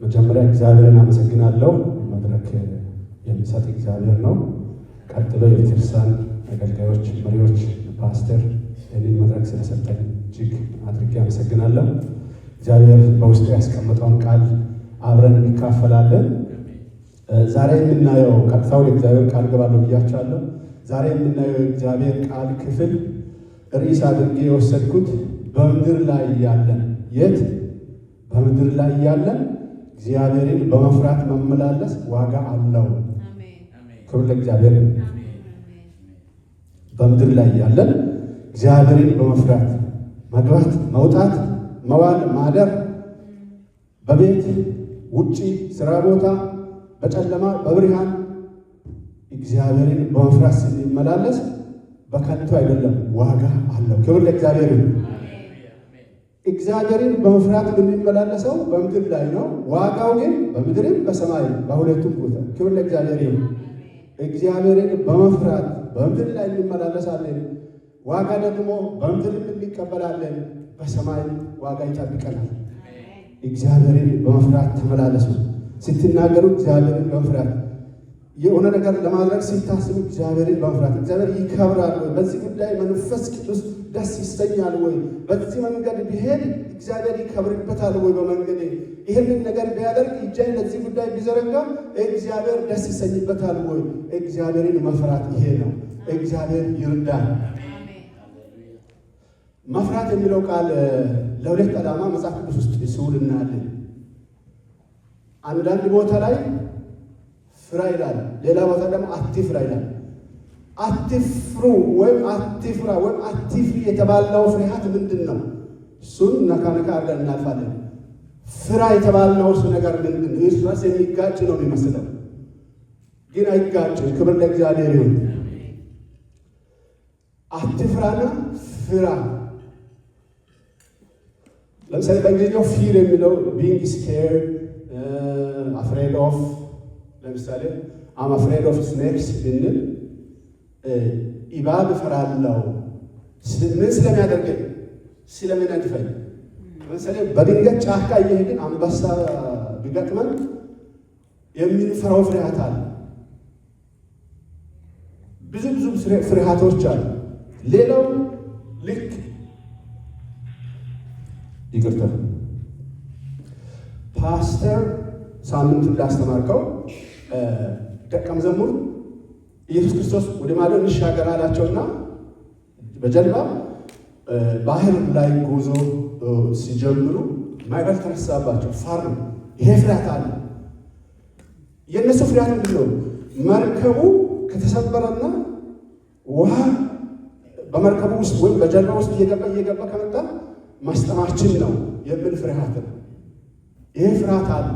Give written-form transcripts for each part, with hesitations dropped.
መጀመሪያ እግዚአብሔርን አመሰግናለሁ። መድረክ የሚሰጥ እግዚአብሔር ነው። ቀጥሎ የቤተክርስቲያን አገልጋዮች፣ መሪዎች፣ ፓስተር ይህንን መድረክ ስለሰጠኝ እጅግ አድርጌ አመሰግናለሁ። እግዚአብሔር በውስጡ ያስቀመጠውን ቃል አብረን እንካፈላለን። ዛሬ የምናየው ቀጥታው የእግዚአብሔር ቃል ገባለሁ ብያቸዋለሁ። ዛሬ የምናየው የእግዚአብሔር ቃል ክፍል ርዕስ አድርጌ የወሰድኩት በምድር ላይ ያለን የት በምድር ላይ ያለን እግዚአብሔርን በመፍራት መመላለስ ዋጋ አለው። ክብር ለእግዚአብሔር። በምድር ላይ ያለን እግዚአብሔርን በመፍራት መግባት፣ መውጣት፣ መዋል፣ ማደር፣ በቤት ውጪ፣ ስራ ቦታ፣ በጨለማ በብርሃን እግዚአብሔርን በመፍራት ስንመላለስ በከንቱ አይደለም፣ ዋጋ አለው። ክብር ለእግዚአብሔር። እግዚአብሔርን በመፍራት የምንመላለሰው በምድር ላይ ነው። ዋጋው ግን በምድርም በሰማይ በሁለቱም ቦታ። ክብር ለእግዚአብሔር ይሁን። እግዚአብሔርን በመፍራት በምድር ላይ እንመላለሳለን። ዋጋ ደግሞ በምድርም እንቀበላለን፣ በሰማይ ዋጋ ይጠብቀናል። እግዚአብሔርን በመፍራት ተመላለሱ። ስትናገሩ እግዚአብሔርን በመፍራት የሆነ ነገር ለማድረግ ሲታስቡ እግዚአብሔርን በመፍራት እግዚአብሔር ይከብራል ወይ? በዚህ ጉዳይ መንፈስ ቅዱስ ደስ ይሰኛል ወይ? በዚህ መንገድ ቢሄድ እግዚአብሔር ይከብርበታል ወይ? በመንገድ ይህንን ነገር ቢያደርግ እጄን ለዚህ ጉዳይ ቢዘረጋ እግዚአብሔር ደስ ይሰኝበታል ወይ? እግዚአብሔርን መፍራት ይሄ ነው። እግዚአብሔር ይርዳል። መፍራት የሚለው ቃል ለሁለት ዓላማ መጽሐፍ ቅዱስ ውስጥ ሲውል እናያለን። አንዳንድ ቦታ ላይ ፍራ ይላል፣ ሌላ ቦታ ደግሞ አትፍራ ይላል። አትፍሩ ወይም አትፍራ ወይም አትፍሪ የተባለው ፍርሃት ምንድን ነው? እሱን ነካነካ አድርገን እናልፋለን። ፍራ የተባልነው እሱ ነገር ምንድን ነው? እርስ በርስ የሚጋጭ ነው የሚመስለው፣ ግን አይጋጭም። ክብር ለእግዚአብሔር ይሁን። አትፍራና ፍራ። ለምሳሌ በእንግሊዝኛው ፊር የሚለው ቢንግ ስኬርድ፣ አፍሬድ ኦፍ። ለምሳሌ አም አፍሬድ ኦፍ ስኔክስ ብንል እባብ እፈራለሁ። ምን ስለሚያደርገኝ? ስለሚነድፈኝ። ለምሳሌ በድንገት ጫካ እየሄድን አንበሳ ቢገጥመን የምንፈራው ፍርሃት አለ። ብዙ ፍርሃቶች አሉ። ሌላው ልክ ይቅርታ ፓስተር ሳምንት እንዳስተማርከው ደቀ መዝሙር ኢየሱስ ክርስቶስ ወደ ማዶ እንሻገር አላቸውና በጀልባ ባህር ላይ ጉዞ ሲጀምሩ ማዕበል ተነሳባቸው፣ ፈሩ። ይሄ ፍርሃት አለ። የእነሱ ፍርሃት ምንድን ነው? መርከቡ ከተሰበረና ውሃ በመርከቡ ውስጥ ወይም በጀልባ ውስጥ እየገባ ከመጣ ማስጠማችን ነው የሚል ፍርሃት ነው። ይሄ ፍርሃት አለ።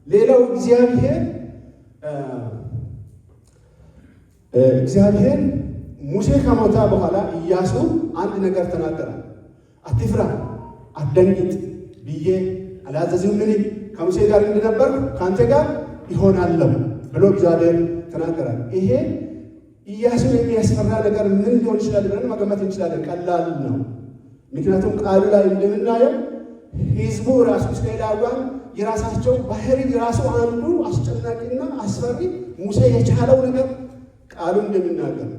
ሌላው እግዚአብሔር ሙሴ ከሞተ በኋላ ኢያሱ አንድ ነገር ተናገረ። አትፍራ አትደንግጥ ብዬ አላዘዝህምን? ከሙሴ ጋር እንደነበርኩ ከአንተ ጋር ይሆናለሁ ብሎ እግዚአብሔር ተናገረ። ይሄ ኢያሱን የሚያስፈራ ነገር ምን ሊሆን ይችላል ብለን መገመት እንችላለን። ቀላል ነው። ምክንያቱም ቃሉ ላይ እንደምናየው ሕዝቡ ራሱ እስራኤላውያን የራሳቸው ባህሪ የራሱ አንዱ አስጨናቂና አስፈሪ ሙሴ የቻለው ነገር ቃሉ እንደምናገር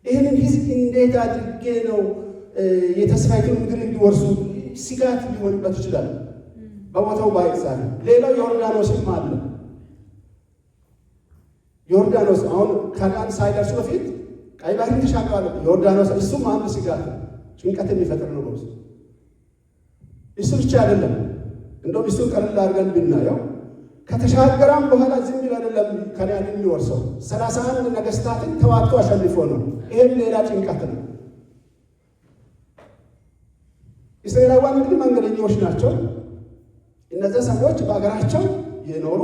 ይህንን ሕዝብ እንዴት አድርጌ ነው የተስፋይቱን ምድር እንዲወርሱ ስጋት ሊሆንበት ይችላል። በቦታው ባይጻፍ ሌላው ዮርዳኖስም አለ። ዮርዳኖስ አሁን ከነዓን ሳይደርሱ በፊት ቀይ ባህር ተሻግረዋል። ዮርዳኖስ እሱም አንድ ስጋት ጭንቀት የሚፈጥር ነው በውስጡ። እሱ ብቻ አይደለም። እንደውም እሱን ቀለል አድርገን ብናየው ከተሻገራም በኋላ ዝም ብሎ አይደለም ከነዓን የሚወርሰው 31 ነገስታትን ተዋግቶ አሸንፎ ነው። ይሄም ሌላ ጭንቀት ነው። እስራኤላውያን እንግዲህ መንገደኞች ናቸው። እነዚያ ሰዎች በአገራቸው የኖሩ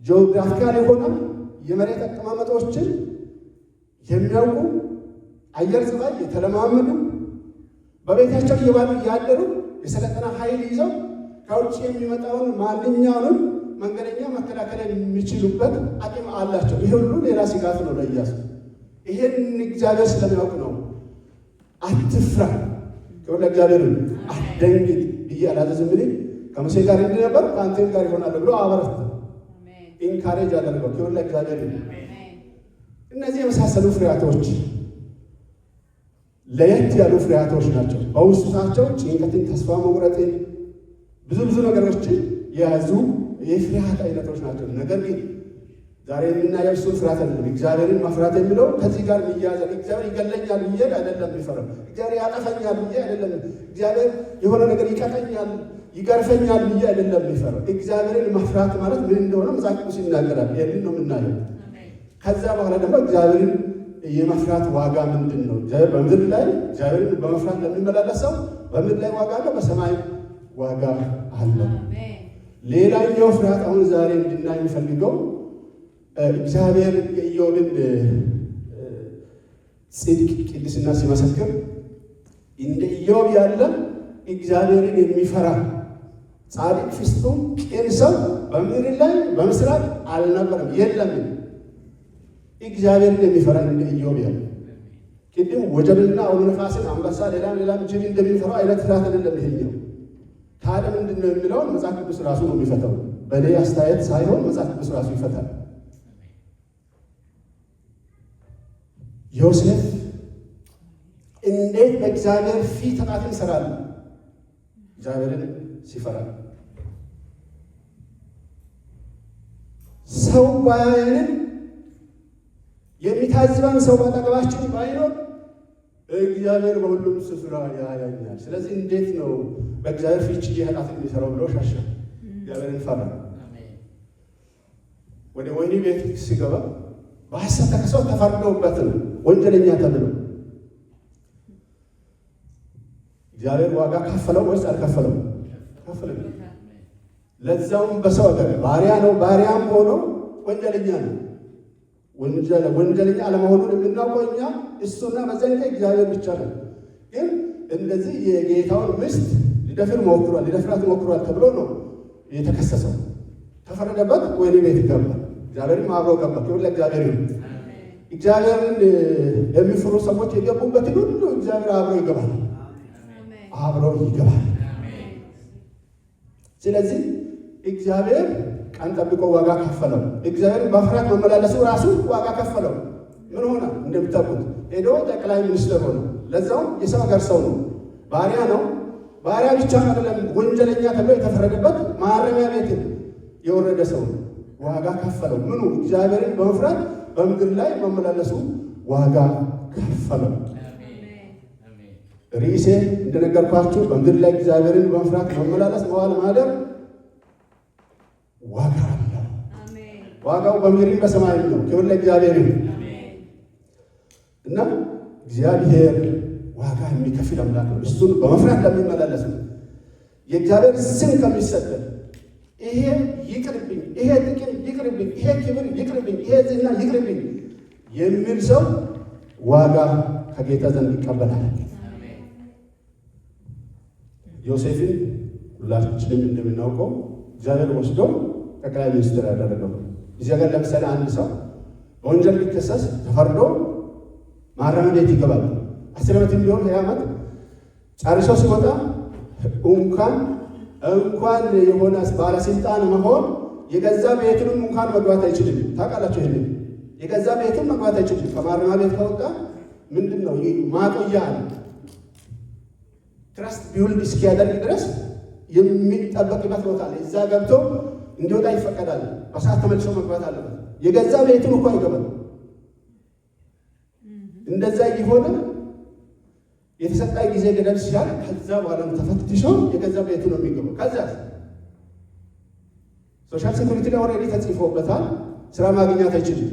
ጂኦግራፊካል የሆነ የመሬት አቀማመጦችን የሚያውቁ አየር ጸባይ የተለማመዱ በቤታቸው እየዋሉ እያደሩ የሰለጠነ ኃይል ይዘው ከውጭ የሚመጣውን ማንኛውንም መንገደኛ መከላከል የሚችሉበት አቅም አላቸው። ይሄ ሁሉ ሌላ ስጋት ነው ለኢያሱ። ይሄን እግዚአብሔር ስለሚያውቅ ነው አትፍራ፣ ክብር ለእግዚአብሔር፣ አትደንግጥ ብዬ አላዘዝም። ከሙሴ ጋር እንደነበር ከአንተም ጋር ይሆናል ብሎ አበረታ ኢንካሬጅ አደረገው። ክብር ለእግዚአብሔር ይሁን። እነዚህ የመሳሰሉ ፍሬያቶች ለየት ያሉ ፍሬያቶች ናቸው። በውስጣቸው ጭንቀትን፣ ተስፋ መቁረጥን፣ ብዙ ነገሮችን የያዙ የፍርሃት አይነቶች ናቸው። ነገር ግን ዛሬ የምናየው እሱን ፍርሃት አይደለም። እግዚአብሔርን መፍራት የሚለው ከዚህ ጋር የሚያያዛል። እግዚአብሔር ይገለኛል ብዬ አይደለም የሚፈራው። እግዚአብሔር ያጠፈኛል ብዬ አይደለም። እግዚአብሔር የሆነ ነገር ይቀጠኛል፣ ይገርፈኛል ብዬ አይደለም የሚፈራው። እግዚአብሔርን መፍራት ማለት ምን እንደሆነ መጽሐፍ ቅዱስ ይናገራል። ይህንን ነው የምናየው። ከዛ በኋላ ደግሞ እግዚአብሔርን የመፍራት ዋጋ ምንድን ነው? እግዚአብሔር በምድር ላይ እግዚአብሔርን በመፍራት ለሚመላለስ ሰው በምድር ላይ ዋጋ አለ፣ በሰማይ ዋጋ አለ። ሌላኛው ፍርሃት አሁን ዛሬ እንድናይ የሚፈልገው እግዚአብሔር የኢዮብን ጽድቅ፣ ቅድስና ሲመሰክር እንደ ኢዮብ ያለ እግዚአብሔርን የሚፈራ ጻድቅ፣ ፍጹም፣ ቅን ሰው በምድር ላይ በምስራቅ አልነበረም፣ የለም። እግዚአብሔርን የሚፈራ እንደ ኢዮብ ያለ ቅድም ወጀብና አውሎ ነፋስን፣ አንበሳ፣ ሌላም ጅብ እንደሚፈራው አይነት ፍርሃት አይደለም ይሄኛው። ታዲያ ምንድን ነው የሚለውን መጽሐፍ ቅዱስ ራሱ ነው የሚፈታው። በእኔ አስተያየት ሳይሆን መጽሐፍ ቅዱስ ራሱ ይፈታል። ዮሴፍ እንዴት በእግዚአብሔር ፊት ኃጢአትን ይሰራል? እግዚአብሔርን ሲፈራ። ሰው ባያየንም የሚታዝበን ሰው ባጠገባችን ባይኖር እግዚአብሔር በሁሉም ስፍራ ያያኛል። ስለዚህ እንዴት ነው በእግዚአብሔር ፊት ኃጢአትን የሚሰራው ብሎ ሸሸ። እግዚአብሔርን ፈራ። ወደ ወህኒ ቤት ሲገባ በሐሰት ተከሰው ተፈርዶበት ነው ወንጀለኛ ተብሎ። እግዚአብሔር ዋጋ ከፈለው ወይስ አልከፈለው? ከፈለው። ለዛውም በሰው ሀገር ባሪያ ነው። ባሪያም ሆኖ ወንጀለኛ ነው። ወንጀለኛ አለመሆኑን የምናውቀው እኛ እሱና በዛኝ እግዚአብሔር ብቻ ነው። ግን እንደዚህ የጌታውን ሚስት ሊደፍራት ሞክሯል ተብሎ ነው የተከሰሰው። ተፈረደበት፣ ወህኒ ቤት ገባ። እግዚአብሔርም አብሮ ገባ። ክብር ለእግዚአብሔር ይሁን። እግዚአብሔርን የሚፈሩ ሰዎች የገቡበትን ሁሉ እግዚአብሔር አብሮ ይገባል። ስለዚህ እግዚአብሔር ቀን ጠብቆ ዋጋ ከፈለው። እግዚአብሔር በፍርሃት መመላለሱ ራሱ ዋጋ ከፈለው። ምን ሆነ? እንደምታውቁት ሄዶ ጠቅላይ ሚኒስትር ሆነ። ለዛውም የሰው ሀገር ሰው ነው፣ ባሪያ ነው። ባሪያ ብቻ አይደለም፣ ወንጀለኛ ተብሎ የተፈረደበት ማረሚያ ቤት የወረደ ሰው ነው። ዋጋ ከፈለው። ምኑ? እግዚአብሔርን በመፍራት በምድር ላይ መመላለሱ ዋጋ ከፈለው። ርዕሴ እንደነገርኳችሁ በምድር ላይ እግዚአብሔርን በመፍራት መመላለስ፣ መዋል፣ ማደር ዋጋ አለው። ዋጋው በምድር በሰማይ ነው። ክብር ለእግዚአብሔር ይሁን እና እግዚአብሔር ዋጋ የሚከፍል አምላክ ነው። እሱን በመፍራት ለሚመላለስ ነው። የእግዚአብሔር ስም ከሚሰደብ ይሄ ይቅርብኝ፣ ይሄ ጥቅም ይቅርብኝ፣ ይሄ ክብር ይቅርብኝ፣ ይሄ ዝና ይቅርብኝ የሚል ሰው ዋጋ ከጌታ ዘንድ ይቀበላል። ዮሴፍን ሁላችንም እንደምናውቀው እግዚአብሔር ወስዶ ጠቅላይ ሚኒስትር ያደረገው። እዚህ ጋር ለምሳሌ አንድ ሰው በወንጀል ቢከሰስ ተፈርዶ ማረሚያ ቤት ይገባል። 10 ዓመት ቢሆን 20 ዓመት ጨርሶ ሲወጣ እንኳን የሆነ ባለስልጣን መሆን የገዛ ቤቱንም እንኳን መግባት አይችልም። ታውቃላችሁ? ይሄን የገዛ ቤቱን መግባት አይችልም። ከማረሚያ ቤት ከወጣ ምንድን ነው ማቆያ አለ። ትረስት ቢውልድ እስኪያደርግ ድረስ የሚጠበቅበት ቦታ አለ። እዛ ገብቶ እንዲወጣ ይፈቀዳል። በሰዓት ተመልሶ መግባት አለበት። የገዛ ቤቱን እኮ አይገባም። እንደዛ እየሆነ የተሰጣ ጊዜ ገደብ ሲያል ከዛ በኋላ ተፈትሾ የገዛ ቤቱ ነው የሚገባው። ከዛ ሶሻል ሴኩሪቲ ላይ ኦልሬዲ ተጽፎበታል። ስራ ማግኘት አይችልም፣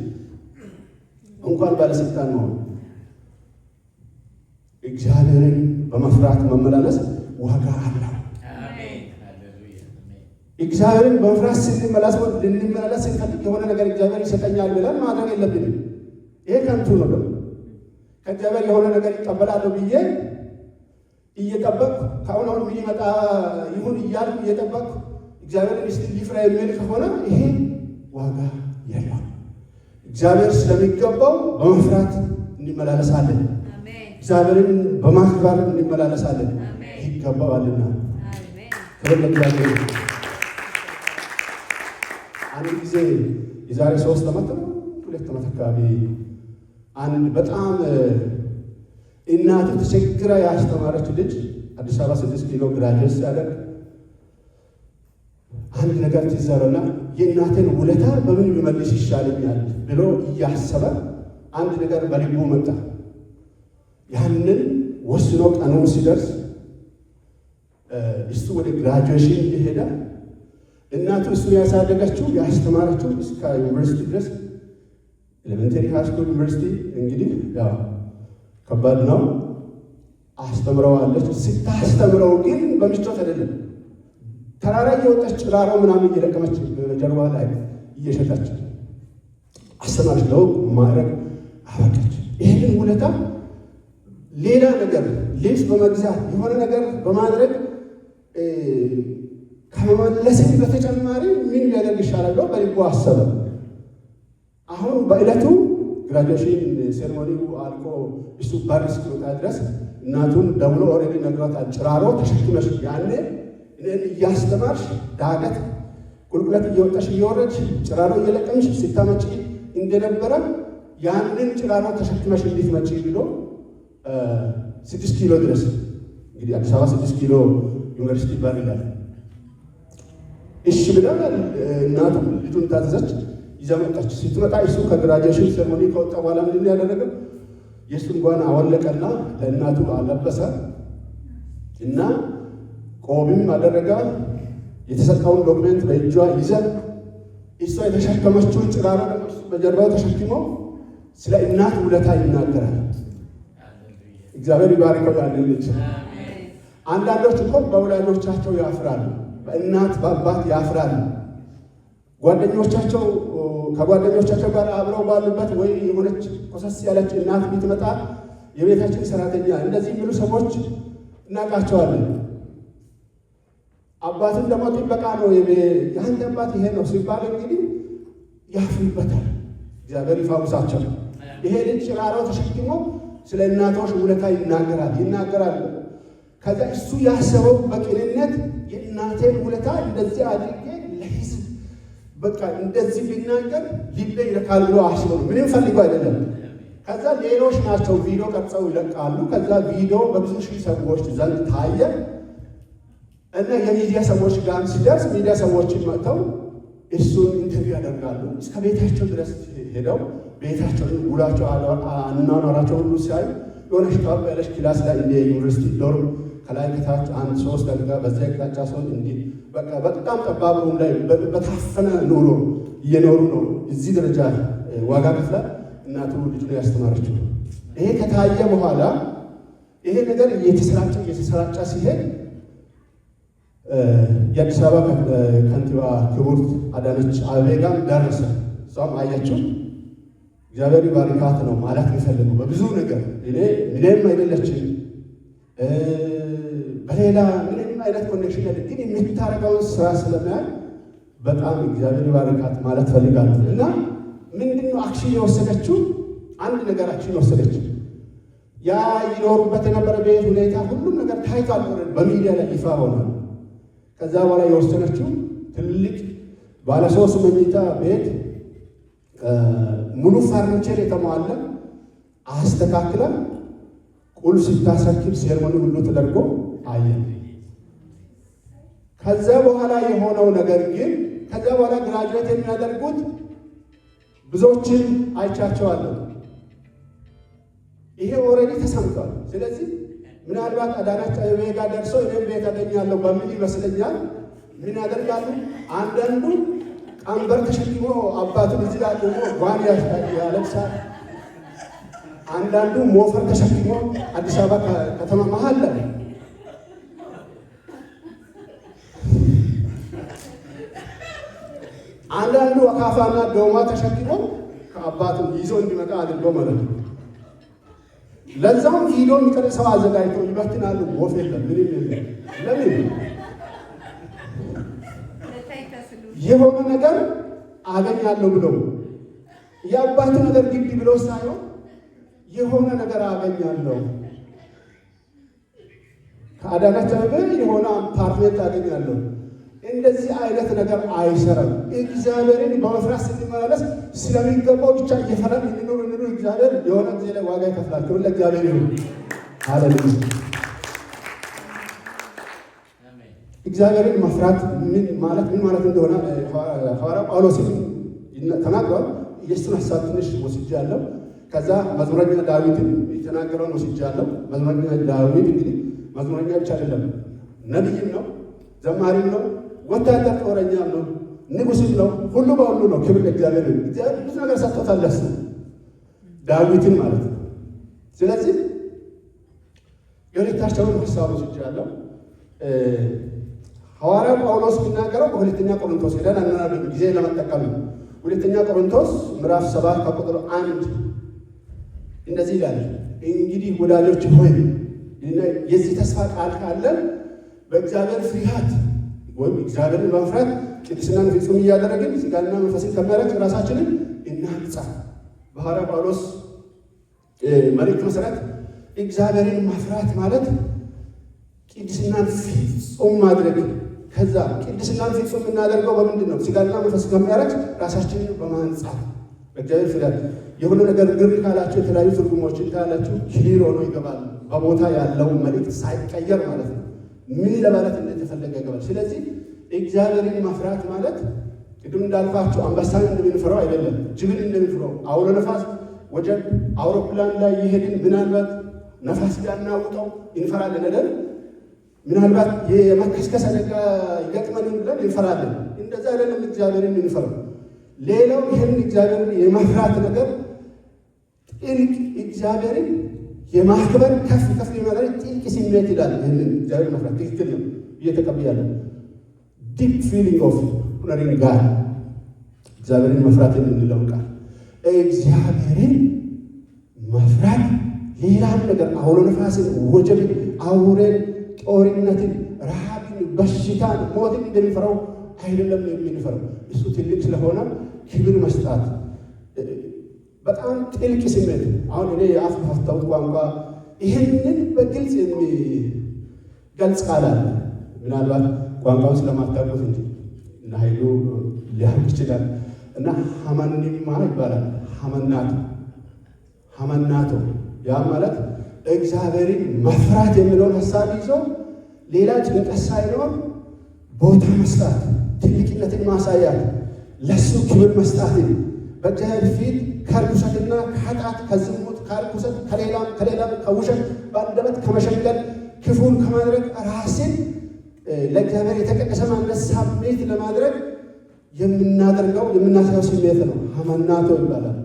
እንኳን ባለስልጣን መሆን። እግዚአብሔርን በመፍራት መመላለስ ዋጋ አለው። እግዚአብሔርን በመፍራት ልንመላለስ ስንፈልግ የሆነ ነገር እግዚአብሔር ይሰጠኛል ብለን ማድረግ የለብንም። ይሄ ከንቱ ነው። ደግሞ ከእግዚአብሔር የሆነ ነገር ይቀበላለሁ ብዬ እየጠበቅኩ ከአሁን የሚመጣ ይሁን እያልኩ እየጠበቅኩ እግዚአብሔርን እስቲ ሊፍራ የሚል ከሆነ ይሄ ዋጋ የለውም። እግዚአብሔር ስለሚገባው በመፍራት እንመላለሳለን። እግዚአብሔርን በማክበር እንመላለሳለን። ይገባዋልና አንድ ጊዜ የዛሬ 3 ዓመት 2 ዓመት አካባቢ አንድ በጣም እናቱ ተቸግራ ያስተማረች ልጅ አዲስ አበባ 6 ኪሎ ግራጁዌት ሲያደርግ አንድ ነገር ትዝ አለውና የእናቴን ውለታ በምን ቢመልስ ይሻለኛል ብሎ እያሰበ አንድ ነገር በልቡ መጣ። ያንን ወስኖ ቀኑ ሲደርስ እሱ ወደ ግራጁዌሽን እየሄደ እናቱ እሱን ያሳደገችው ያስተማረችው እስከ ዩኒቨርሲቲ ድረስ ኤሌመንተሪ ሃይስኩል ዩኒቨርሲቲ እንግዲህ ያው ከባድ ነው። አስተምረዋለች። ስታስተምረው ግን በምቾት አይደለም። ተራራ እየወጣች ጭራሮ ምናምን እየለቀመች ጀርባ ላይ እየሸጠች አስተማረች። ለው ማድረግ አበቃች። ይህንን ውለታ ሌላ ነገር ልብስ በመግዛት የሆነ ነገር በማድረግ ከመመለስም በተጨማሪ ምን ሊያደርግ ይሻላል ብሎ በልቡ አሰበ። አሁን በዕለቱ ግራጁዌሽን ሴሬሞኒው አልቆ እሱ በር እስኪወጣ ድረስ እናቱን ደውሎ ኦልሬዲ ነግሯታል። ጭራሮ ተሸክመሽ ያኔ እኔን እያስተማርሽ ዳገት ቁልቁለት እየወጣሽ እየወረድሽ ጭራሮ እየለቀምሽ ስታመጪ እንደነበረ ያንን ጭራሮ ተሸክመሽ እንድትመጪ ብሎ 6 ኪሎ ድረስ እንግዲህ አዲስ አበባ 6 ኪሎ ዩኒቨርሲቲ ይባላል። እሺ ብላ እናቱ ልጁን ታዘዘች፣ ይዛ መጣች። ስትመጣ እሱ ከግራጁዌሽን ሴሬሞኒ ከወጣ በኋላ ምንድን ነው ያደረገው? የእሱን ጓን አወለቀና ለእናቱ አለበሰ እና ቆብም አደረገ። የተሰጠውን ዶክመንት በእጇ ይዘ እሷ የተሸከመችውን ጭራሮ በጀርባው ተሸክሞ ስለ እናት ውለታ ይናገራል። እግዚአብሔር ይባርከው ያንን ልጅ። አንዳንዶች እኮ በወላጆቻቸው ያፍራሉ፣ በእናት በአባት ያፍራሉ። ከጓደኞቻቸው ጋር አብረው ባሉበት ወይ የሆነች ቆሰስ ያለች እናት ብትመጣ የቤታችን ሰራተኛ እንደዚህ የሚሉ ሰዎች እናውቃቸዋለን። አባትን ደግሞ ጥበቃ ነው የአንድ አባት ይሄ ነው ሲባል እንግዲህ ያፍሩበታል። እግዚአብሔር ይፋውሳቸው። ይሄ ልጅ ጭራሮ ተሸክሞ ስለ እናቶች ውለታ ይናገራል። ከዛ እሱ ያሰበው በቅንነት የእናቴን ውለታ እንደዚህ አድርጌ ለሕዝብ በቃ እንደዚህ ቢናገር ልቤ ይረካል ብሎ አስቦ ምንም ፈልጎ አይደለም። ከዛ ሌሎች ናቸው ቪዲዮ ቀርጸው ይለቃሉ። ከዛ ቪዲዮ በብዙ ሺህ ሰዎች ዘንድ ታየ እና የሚዲያ ሰዎች ጋር ሲደርስ ሚዲያ ሰዎችን መጥተው እሱን ኢንተርቪው ያደርጋሉ። እስከ ቤታቸው ድረስ ሄደው ቤታቸውን ውላቸው አኗኗራቸው ሁሉ ሲያዩ የሆነች ጠባብ ያለች ክላስ ላይ እንደ ዩኒቨርሲቲ ዶርም ከላይ ከታች 1-3 ደረጃ በዛ አቅጣጫ ሰው እንዲህ በቃ በጣም ጠባብ ሩም ላይ በታፈነ ኑሮ እየኖሩ ነው። እዚህ ደረጃ ዋጋ ከፍላ እናቱ ልጁን ያስተማረችው። ይሄ ከታየ በኋላ ይሄ ነገር እየተሰራጨ ሲሄድ የአዲስ አበባ ከንቲባ ክቡርት አዳነች አቤቤ ጋር ደረሰ። እሷም አያችው። እግዚአብሔር ይባርካት ነው ማለት የሚፈልገው በብዙ ነገር ምንም አይደለችም። በሌላ ምንም አይነት ኮኔክሽን ያለ ግን የምታረገውን ስራ ስለማያል በጣም እግዚአብሔር ይባርካት ማለት ፈልጋለሁ። እና ምንድነው አክሽን የወሰደችው? አንድ ነገር አክሽን የወሰደችው ያ ይኖሩበት የነበረ ቤት ሁኔታ ሁሉም ነገር ታይቷል፣ በሚዲያ ላይ ይፋ ሆኗል። ከዛ በኋላ የወሰነችው ትልቅ ባለ 3 መኝታ ቤት ሙሉ ፈርኒቸር የተሟላ አስተካክላ ቁልፍ ስታሰክብ ሴሬሞኒ ሁሉ ተደርጎ አየ። ከዛ በኋላ የሆነው ነገር ግን ከዛ በኋላ ግራጁዌት የሚያደርጉት ብዙዎችን አይቻቸዋለሁ። ይሄ ኦልሬዲ ተሰምቷል። ስለዚህ ምናልባት አዳነች አቤቤ ጋር ደርሶ እኔም ቤት አገኛለሁ በሚል ይመስለኛል ምን ያደርጋሉ? አንዳንዱ ቀንበር ተሸክሞ አባቱን እዚህ ላይ ቆሞ ጓን ያለብሳል። አንዳንዱ ሞፈር ተሸክሞ አዲስ አበባ ከተማ መሀል ላይ አንዳንዱ አካፋና ዶማ ተሸክሞ ከአባቱ ይዞ እንዲመጣ አድርጎ ማለት ነው። ለዛም ቪዲዮ የሚቀርጽ ሰው አዘጋጅተው ይበትናሉ። ወፍ የለም ምንም የለም። ለምን የሆነ ነገር አገኛለሁ ብለው የአባቱ ነገር ግድ ብሎ ሳይሆን የሆነ ነገር አገኛለሁ ከአዳጋች በላይ የሆነ አፓርትመንት አገኛለሁ። እንደዚህ አይነት ነገር አይሰራም። እግዚአብሔርን በመፍራት ስንመላለስ ስለሚገባው ብቻ እየፈራን እንኖር እግዚአብሔር የሆነ ጊዜ ላይ ዋጋ ይከፍላል። ክብር ለእግዚአብሔር ይሁን። ሃሌሉያ። እግዚአብሔርን መፍራት ምን ማለት እንደሆነ ሐዋርያው ጳውሎስ ተናግሯል። ኢየሱስን ሐሳብ ትንሽ ወስጃለሁ። ከዛ መዝሙረኛ ዳዊትን የተናገረውን ወስጃለሁ። መዝሙረኛ ዳዊት እንግዲህ መዝሙረኛ ብቻ አይደለም፣ ነቢይም ነው፣ ዘማሪም ነው፣ ወታደር ጦረኛም ነው፣ ንጉሥም ነው፣ ሁሉ በሁሉ ነው። ክብር ለእግዚአብሔር ይሁን። እግዚአብሔር ብዙ ነገር ሰጥቶታል ለእሱ ዳዊትን ማለት ነው። ስለዚህ የሁለታቸውን ሐሳብ ወስጃለሁ። ሐዋርያው ጳውሎስ የሚናገረው በሁለተኛ ቆሮንቶስ ሄደን አናናብን ጊዜ ለመጠቀም ነው። ሁለተኛ ቆሮንቶስ ምዕራፍ 7 ከቁጥር 1 እንደዚህ ይላል። እንግዲህ ወዳጆች ሆይ የዚህ ተስፋ ቃል ካለን በእግዚአብሔር ፍርሃት ወይም እግዚአብሔርን በመፍራት ቅድስናን ፍጹም እያደረግን ሥጋና መንፈስን ከሚያረክስ ራሳችንን እናንጻ። በሐዋርያው ጳውሎስ መልእክት መሰረት እግዚአብሔርን መፍራት ማለት ቅድስናን ፍጹም ማድረግ። ከዛ ቅድስናን ፍጹም የምናደርገው በምንድን ነው? ሥጋና መንፈስ ከሚያረክስ ራሳችንን በማንጻት በእግዚአብሔር ፍርሃት። የሆነ ነገር ግር ካላችሁ የተለያዩ ትርጉሞችን ካላችሁ ክሊር ሆኖ ይገባል። በቦታ ያለው መልእክት ሳይቀየር ማለት ነው ምን ለማለት እንደተፈለገ ይገባል። ስለዚህ እግዚአብሔርን መፍራት ማለት ቅድም እንዳልኳችሁ አንበሳን እንደምንፈራው አይደለም፣ ጅብን እንደምንፈራው አውሎ ነፋስ ወጀብ አውሮፕላን ላይ የሄድን ምናልባት ነፋስ ቢያናውጠው እንፈራለን አይደል? ምናልባት የመከስከስ አደጋ ይገጥመን ብለን እንፈራለን። እንደዛ አይደለም እግዚአብሔርን እንፈራው። ሌላው ይህን እግዚአብሔርን የመፍራት ነገር ጥልቅ እግዚአብሔርን የማክበር ከፍ የማድረግ ጥልቅ ስሜት ይላል። ይህንን እግዚአብሔርን መፍራት ትክክል ነው እየተቀበያለሁ። ዲፕ ፊሊንግ ኦፍ ሆነሪንግ ጋድ እግዚአብሔርን መፍራት የምንለው ቃል እግዚአብሔርን መፍራት ሌላም ነገር አውሎ ነፋስን፣ ወጀብን፣ አውሬን፣ ጦርነትን፣ ረሃብን፣ በሽታን፣ ሞትን እንደሚፈራው አይደለም የምንፈራው። እሱ ትልቅ ስለሆነ ክብር መስጣት በጣም ጥልቅ ስሜት። አሁን እኔ የአፍ መፍታው ቋንቋ ይህንን በግልጽ የሚገልጽ ቃል አለ። ምናልባት ቋንቋውን ስለማታውቁት እንጂ እና ኃይሉ ሊያውቅ ይችላል። እና ሐመኒማ ይባላል። ሐመናቶ ያ ማለት እግዚአብሔርን መፍራት የሚለውን ሀሳብ ይዞ ሌላ ጭንቀት ሳይኖር ቦታ መስጣት፣ ትልቅነትን ማሳያት፣ ለሱ ክብር መስጣትን በእግዚአብሔር ፊት ከርኩሰትና ከኃጢአት ከዝሙት ከርኩሰት ከሌላም ከውሸት በአንደበት ከመሸንገል ክፉን ከማድረግ ራስን ለእግዚአብሔር የተቀደሰ ማንነት ሳሜት ለማድረግ የምናደርገው የምናሳየው ስሜት ነው። ሐመናቶ ይባላል።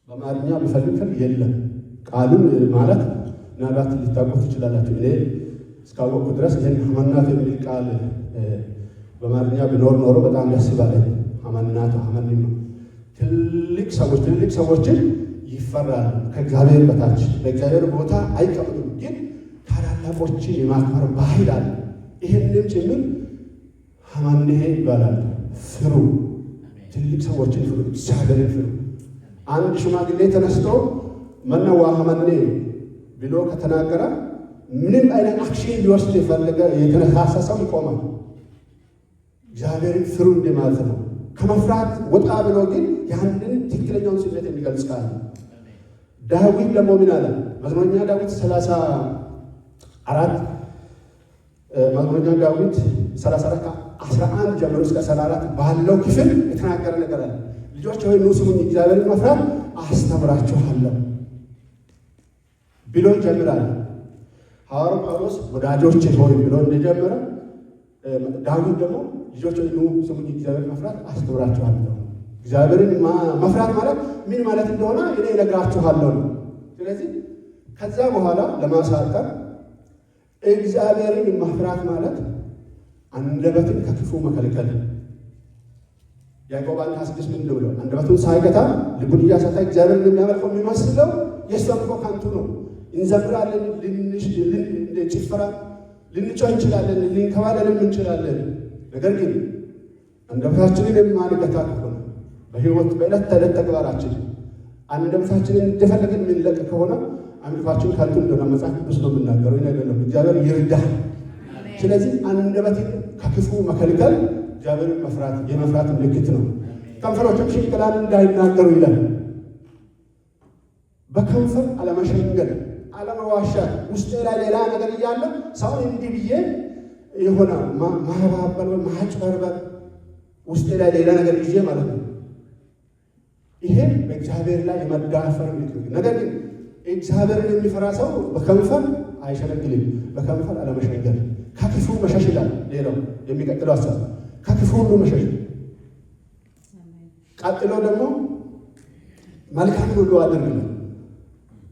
በአማርኛ ቢፈልግ የለም ቃሉን ማለት ምናልባት ልታውቁት ትችላላችሁ። እኔ እስካወቅኩ ድረስ ይህን ሐመናቶ የሚል ቃል በአማርኛ ቢኖር ኖሮ በጣም ደስ ባለኝ። ሐመናቶ ሐመኒማ ትልቅ ሰዎችን ይፈራሉ። ከእግዚአብሔር በታች በእግዚአብሔር ቦታ አይቀመጡም። ግን ታላላቆችን የማክበር ባህል አለ። ይህንም ጭምር ሐመኔ ይባላል። ፍሩ፣ ትልቅ ሰዎችን ፍሩ፣ እግዚአብሔርን ፍሩ። አንድ ሽማግሌ ተነስቶ መነዋ ሐመኔ ብሎ ከተናገረ ምንም አይነት አክሽን ሊወስድ የፈለገ የተነሳሳ ሰው ይቆማል። እግዚአብሔርን ፍሩ እንደማለት ነው። ከመፍራት ወጣ ብሎ ግን ያንን ትክክለኛውን ስሜት የሚገልጽ ቃል። ዳዊት ደግሞ ምን አለ? መዝሙረኛ ዳዊት 34 መዝሙረኛ ዳዊት 34 11 ጀምሮ እስከ 34 ባለው ክፍል የተናገረ ነገር አለ። ልጆች ሆይ ኑ ስሙኝ፣ እግዚአብሔርን መፍራት አስተምራችኋለሁ ብሎ ይጀምራል። ሐዋርያው ጳውሎስ ወዳጆቼ ሆይ ብሎ እንደጀመረ ዳዊት ደግሞ ልጆች ሆይ ኑ ስሙኝ፣ እግዚአብሔርን መፍራት አስተምራችኋለሁ። እግዚአብሔርን መፍራት ማለት ምን ማለት እንደሆነ እኔ እነግራችኋለሁ ነው። ስለዚህ ከዛ በኋላ ለማሳጠር እግዚአብሔርን መፍራት ማለት አንደበትን ከክፉ መከልከል። ያዕቆብ 1:26 ምን ብሎ አንደበቱን ሳይገታ ልቡን እያሳታ እግዚአብሔርን የሚያመልከው የሚመስለው የእሱ አምልኮ ከንቱ ነው። እንዘምራለን፣ ጭፈራ ልንጮህ እንችላለን፣ ልንከባለልም እንችላለን። ነገር ግን አንደበታችንን የማንገታ ከሆነ በሕይወት በዕለት ተዕለት ተግባራችን አንደበታችንን እንደፈለግን የምንለቅ ከሆነ አምልኳችን ከንቱ እንደሆነ መጽሐፍ ቅዱስ ነው የምናገረው፣ ይሄን አይደለም። እግዚአብሔር ይርዳል። ስለዚህ አንደበትን ከክፉ መከልከል እግዚአብሔርን መፍራት የመፍራት ምልክት ነው። ከንፈሮችም ሽንገላን እንዳይናገሩ ይላል። በከንፈር አለመሸንገል፣ አለመዋሻት፣ ውስጤ ላይ ሌላ ነገር እያለ ሰውን እንዲህ ብዬ የሆነ ማባበል ወይ ማጭበርበር ውስጤ ላይ ሌላ ነገር ይዤ ማለት ነው። ይሄ በእግዚአብሔር ላይ የመዳፈር ምልክት። ነገር ግን እግዚአብሔርን የሚፈራ ሰው በከንፈር አይሸነግልም። በከንፈር አለመሸንገል፣ ከክፉ መሸሽ ይላል። ሌላው የሚቀጥለው ሀሳብ ከክፉ ሁሉ መሸሽ። ቀጥሎ ደግሞ መልካም ሁሉ አድርግለት።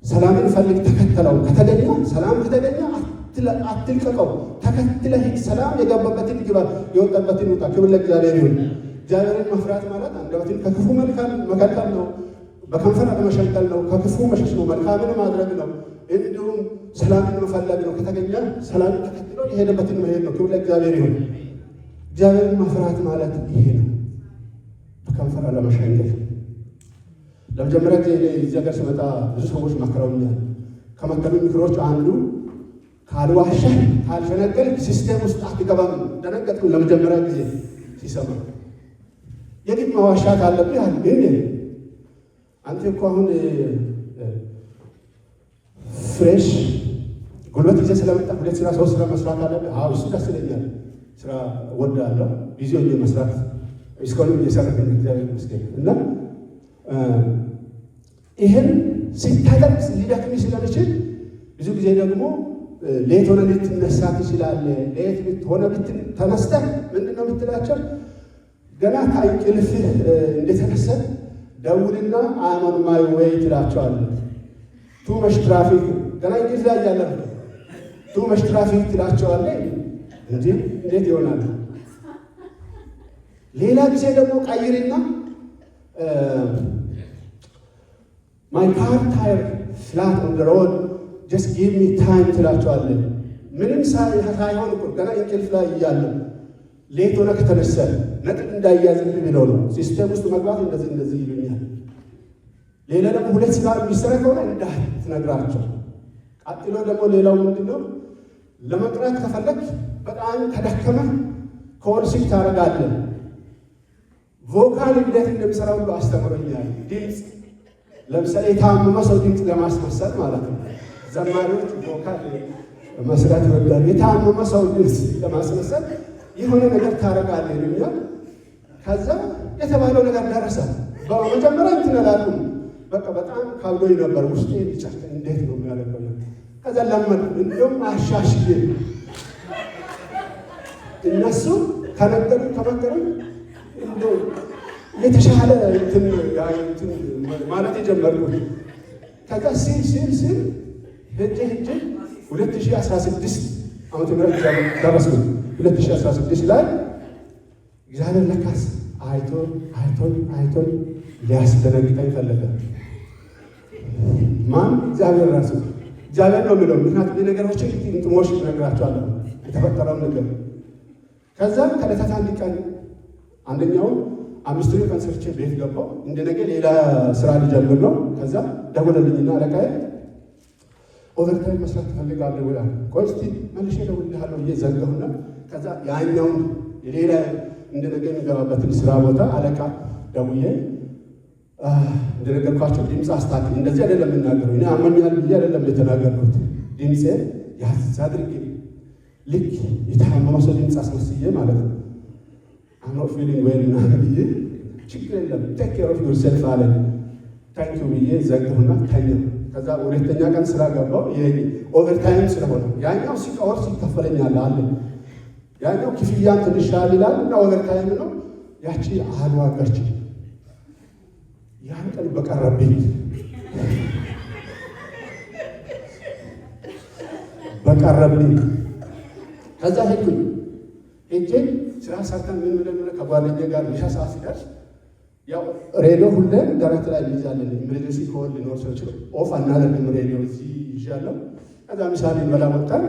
ሰላምን ፈልግ ተከተለው። ከተገኘ ሰላም ከተገኘ አትልቀቀው፣ ተከትለህ ሰላም የገባበትን ግባ፣ የወጣበትን ውጣ። ክብር ለእግዚአብሔር ይሁን። እግዚአብሔርን መፍራት ማለት አንደበትን ከክፉ መከልከል ነው። በከንፈር አለመሸንገል ነው። ከክፉ መሸሽ ነው። መልካምን ማድረግ ነው። እንዲሁም ሰላምን መፈለግ ነው። ከተገኘ ሰላምን ተከትሎ የሄደበትን መሄድ ነው። ክብር ለእግዚአብሔር ይሁን። እግዚአብሔርን መፍራት ማለት ይሄ ነው። በከንፈር አለመሸንገል። ለመጀመሪያ ጊዜ እዚህ ሀገር ስመጣ ብዙ ሰዎች መክረውኛል። ከመከሩ ምክሮች አንዱ ካልዋሸህ ካልሸነገል ሲስቴም ውስጥ አትገባም። ደነገጥኩ ለመጀመሪያ ጊዜ ሲሰማ። የግድ መዋሻት አለብህ አለ። ግን አንተ እኮ አሁን ፍሬሽ ጉልበት ይዘህ ስለመጣ 2 ስራ 3 ስራ መስራት አለብህ። አዎ እሱ ደስ ይለኛል። ስራ ወዳለሁ። ቢዚ ሆኜ መስራት እስካሁን እየሰራሁ እግዚአብሔር ይመስገን። እና ይህን ሲታደርግ ሊደክም ስለሚችል ብዙ ጊዜ ደግሞ ሌት ሆነ ልትነሳ ትችላለህ። ሌት ሆነ ተነስተህ ምንድን ነው የምትላቸው? ገና ከእንቅልፍህ እንደተነሳህ ደውልና አሞን ማይ ወይ ትላቸዋለህ። ቱ መሽ ትራፊክ ገና እንቅልፍ ላይ እያለህ ቱ መሽ ትራፊክ ትላቸዋለህ። እንዴት ይሆናል? ሌላ ጊዜ ደግሞ ቀይርና ማይ ካር ታየር ፍላት ኦን ዘ ሮድ ጀስት ጊቭ ሚ ታይም ትላቸዋለህ። ምንም ሳይሆን እኮ ገና እንቅልፍ ላይ እያለ ሌት ሆነ ከተነሳ ነጥብ እንዳያዝልህ ብለው ነው። ሲስቴም ውስጥ መግባት እንደዚህ ይሉኛል። ሌላ ደግሞ 2 ስራ የሚሰራ ከሆነ እንዳትነግራቸው። ቀጥሎ ደግሞ ሌላው ምንድን ነው? ለመቅረት ከፈለግ በጣም ከደከመ ኮርሲክ ታደርጋለህ። ቮካል እንዴት እንደሚሰራ ሁሉ አስተምሮኛል። ድምፅ ለምሳሌ የታመመ ሰው ድምፅ ለማስመሰል ማለት ነው። ዘማሪዎች ቮካል መስራት ይወዳሉ። የታመመ ሰው ድምፅ ለማስመሰል የሆነ ነገር ታደርጋለህ ይሉኛል። ከዛ የተባለው ነገር ደረሰ። በመጀመሪያ እንትን አላልኩም። በቃ በጣም ካብዶኝ ነበር። ውስጤ ሊጨክን እንዴት ነው የሚያደርገው? ከዛ ለመድ እንዲሁም አሻሽዬ እነሱ ከነገሩ ከመከሩ እንደው የተሻለ እንትን ማለት የጀመርኩት። ከዛ ሲል ሄጄ 2016 ዓመተ ምህረት ደረስኩ። 2016 ላይ እግዚአብሔር ለካስ አይቶን ሊያስደነግጠኝ ፈለገ። ማን? እግዚአብሔር ራሱ። እግዚአብሔር ነው የሚለው። ምክንያቱም የነገሮችን ጥሞሽ እነግራቸዋለሁ የተፈጠረውን ነገር። ከዛ ከዕለታት አንድ ቀን አንደኛውን 5 ቀን ሰርቼ ቤት ገባሁ። እንደ ነገ ሌላ ስራ ሊጀምር ነው። ከዛ ደወለልኝና አለቃዬ ኦቨርታይም መስራት ትፈልጋለህ ወይ አለ። ቆይ እስኪ መልሼ እደውልልሃለሁ ብዬ ዘጋሁና ከዛ ያኛውን ሌላ እንደ ነገ የሚገባበትን ስራ ቦታ አለቃ ደውዬ እንደነገርኳቸው ድምፅ አስታክል። እንደዚህ አይደለም የምናገረው። እኔ አመኛል ብዬ አይደለም የተናገርኩት። ድምፄ ያዝ አድርጌ ልክ የታመመ ሰው ድምፅ አስመስዬ ማለት ነው። I'm not feeling well ምናምን ብዬ ችግር የለም ቴክ ኬር ኦፍ ዮርሴልፍ አለ። ታንኪ ብዬ ዘጋሁና ተኛሁ። ከዛ 2ኛ ቀን ስራ ገባሁ። ይሄ ኦቨርታይም ስለሆነ ያኛው ሲቀወር ሲከፈለኛል አለ። ያኛው ክፍያም ትንሽ ይላል እና ኦቨርታይም ነው። ያቺ አልዋጋች። ያን ቀን በቀረብኝ ከዛ ሄድኩኝ። ሄጄ ስራ ሰርተን ምን ብለን ከጓደኛዬ ጋር ምሳ ሰዓት ሲደርስ ያው ሬዲዮ ሁሌ ደረት ላይ እንይዛለን። ኢመርጀንሲ ኮል ሊኖር ሰው ኦፍ አናደርግም። ሬዲዮ እዚህ ይዣለሁ። ከዛ ምሳ ልንበላ ወጣን።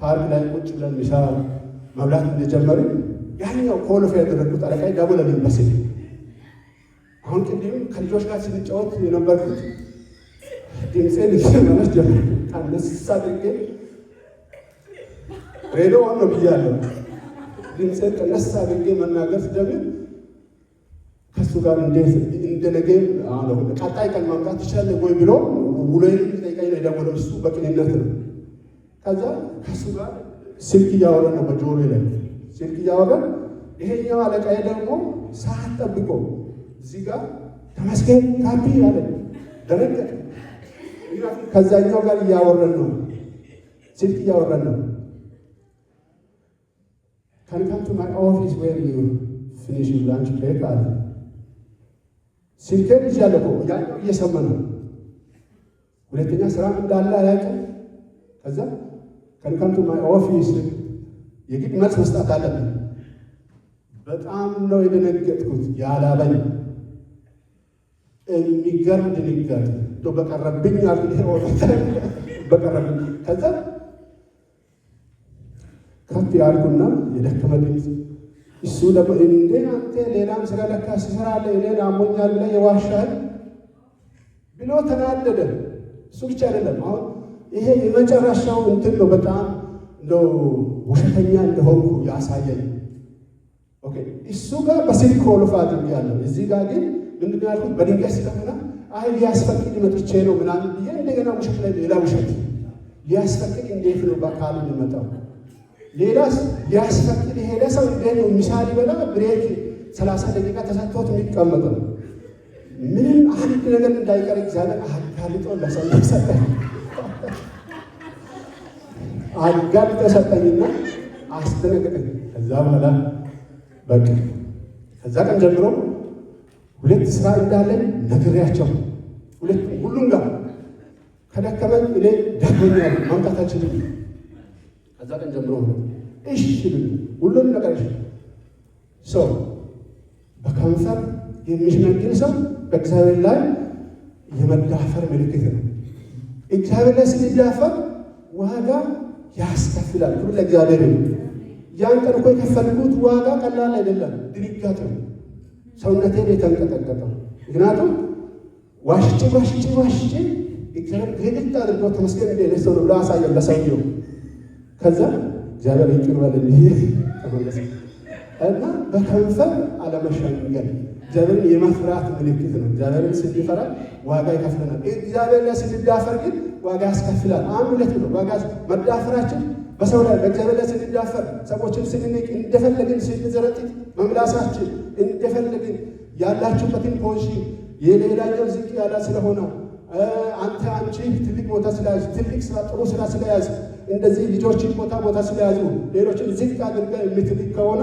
ፓርክ ላይ ቁጭ ብለን ምሳ መብላት እንደጀመርን ያኛው ኮል ኦፍ ያደረግኩት አለቃዬ ደወለልኝ በስልክ። አሁን ቅድም ከልጆች ጋር ስንጫወት የነበርኩት ድምፄን ማለት ጀመርኩ። ቀነስ አድርጌ ሬዲዮ ነው ብያለሁ። ድምፄን ቀነስ አድርጌ መናገር ስጀምር ከሱ ጋር እንዴት እንደነገ ቀጣይ ቀን ማምጣት ትችላለህ ወይ ብሎ ውሎዬን ጠይቀኝ ነው የደወለው። እሱ በቅንነት ነው። ከዛ ከሱ ጋር ስልክ እያወራን ነው፣ በጆሮ ላይ ስልክ እያወራን። ይሄኛው አለቃዬ ደግሞ ሰዓት ጠብቆ እዚህ ጋር ተመስገን ካፒ አለ። ደረገጥ ከዛኛው ጋር እያወራን ነው፣ ስልክ እያወራን ነው። Can you come to my office where you finish your lunch break? አለ። ስልኬን ይዣለሁ እኮ ያኛው እየሰማ ነው። ሁለተኛ ስራ እንዳለ አያውቅም። ከዛ Can you come to my office? የግድ መልስ መስጠት አለብኝ። በጣም ነው የደነገጥኩት። ያላበኝ የሚገርም ድንጋጤ እንደው በቀረብኝ በቀረብኝ። ከዛ ከፍ ያልኩና የደከመ ድምፅ እሱ ደግሞ እንዴ አንተ ሌላም ስራ ለካ ትሰራለህ እኔን አሞኛል ብለህ የዋሻል ብሎ ተናደደ። እሱ ብቻ አይደለም፣ አሁን ይሄ የመጨረሻው እንትን ነው። በጣም እንደው ውሸተኛ እንደሆንኩ ያሳየኝ። ኦኬ እሱ ጋር በስልክ ኮልፍ አድርጌያለሁ። እዚህ ጋር ግን ምንድን ነው ያልኩት? በድንገት ስለሆነ አይ ሊያስፈቅድ መጥቼ ነው ምናምን ብዬ እንደገና ውሸት ላይ ሌላ ውሸት። ሊያስፈቅድ እንዴት ነው በአካል የሚመጣው? ሌላስ ሊያስፈቅድ የሄደ ሰው እንዴት ነው ምሳሌ በላ ብሬክ 30 ደቂቃ ተሰጥቶት የሚቀመጠው? ምንም አንድ ነገር እንዳይቀር እግዚአብሔር አጋልጦ ለሰው ሰጠኝ። አጋልጦ ሰጠኝና አስደነገጠኝ። ከዛ በኋላ በቃ ከዛ ቀን ጀምሮ ሁለት ስራ እንዳለን ነግሬያቸው ሁሉም ጋር ከደከመኝ እኔ ደክሞኛል ማምጣታችንም ከዛ ቀን ጀምሮ እሺ ሁሉን ነገር እሺ። ሰው በከንፈር የሚሸነግል ሰው በእግዚአብሔር ላይ የመዳፈር ምልክት ነው። እግዚአብሔር ላይ ስንዳፈር ዋጋ ያስከፍላል። ሁሉ ለእግዚአብሔር ነው። ያን ቀን እኮ የከፈልኩት ዋጋ ቀላል አይደለም። ድንጋጤ ነው። ሰውነቴን የተንቀጠቀጠው ምክንያቱም ዋሽቼ እግዚአብሔር ግድግዳ አድርጎ ተመስገን እንደ ሰው ነው ብሎ አሳየው ለሰውየው። ከዛ እግዚአብሔር ይቅር በለኝ ተመለሰ እና በከንፈር አለመሸንገል እግዚአብሔርን የመፍራት ምልክት ነው። እግዚአብሔርን ስንፈራ ዋጋ ይከፍለናል። እግዚአብሔር ላይ ስንዳፈር ግን ዋጋ ያስከፍላል። አንድ ሁለት ነው ዋጋ መዳፈራችን በሰው ላይ በእግዚአብሔር ላይ ስንዳፈር ሰዎችን ስንንቅ እንደፈለግን ስንዘረጥጥ መምላሳችን እንደፈለግን ያላችሁበትን ፖዚሽን የሌላኛው ዝቅ ያለ ስለሆነ አንቺ ትልቅ ቦታ ስለያዝ ትልቅ ስራ ጥሩ ስራ ስለያዝ እንደዚህ ልጆችን ቦታ ስለያዙ ሌሎችን ዝቅ አድርገህ የምትልቅ ከሆነ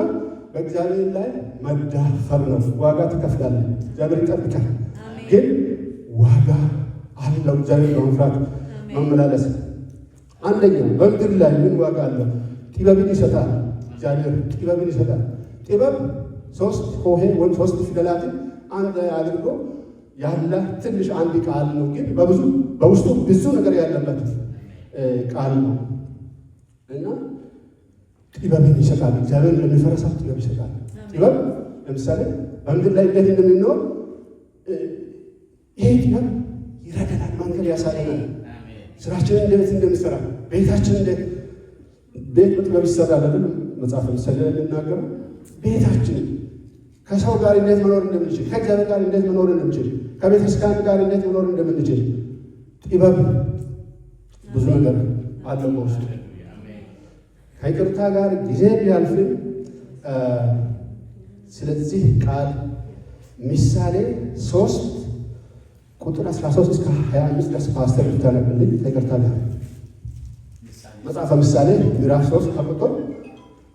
በእግዚአብሔር ላይ መዳፈር ነው። ዋጋ ትከፍላለህ። እግዚአብሔር ይጠብቃል። ግን ዋጋ አለው። እግዚአብሔር በመፍራት መመላለስ አንደኛ በምድር ላይ ምን ዋጋ አለው? ጥበብን ይሰጣል። እግዚአብሔር ጥበብን ይሰጣል። ጥበብ 3 ሆሄ ወይም 3 ፊደላትን አንድ አድርጎ ያለ ትንሽ አንድ ቃል ነው፣ ግን በውስጡ ብዙ ነገር ያለበት ቃል ነው እና ጥበብን ይሰጣል። እግዚአብሔር ለሚፈራ ሰው ጥበብ ይሰጣል። ጥበብ ለምሳሌ በምድር ላይ እንዴት እንደምንኖር ይሄ ጥበብ ይረዳናል፣ መንገድ ያሳየናል። ስራችንን እንዴት እንደምንሰራ ቤታችን እንዴት ቤት በጥበብ ይሰራል አይደል? መጽሐፍ ምሳሌ የሚናገረው ቤታችን ከሰው ጋር እንዴት መኖር እንደምንችል፣ ከእግዚአብሔር ጋር እንዴት መኖር እንደምንችል፣ ከቤተክርስቲያን ጋር እንዴት መኖር እንደምንችል ጥበብ ብዙ ነገር አለው በውስጡ። ከይቅርታ ጋር ጊዜ ቢያልፍም ስለዚህ ቃል ምሳሌ 3 ቁጥር 13 እስከ 25 ድረስ ፓስተር ብታነብልኝ ከይቅርታ ጋር መጽሐፈ ምሳሌ ምዕራፍ 3 ከቁጥር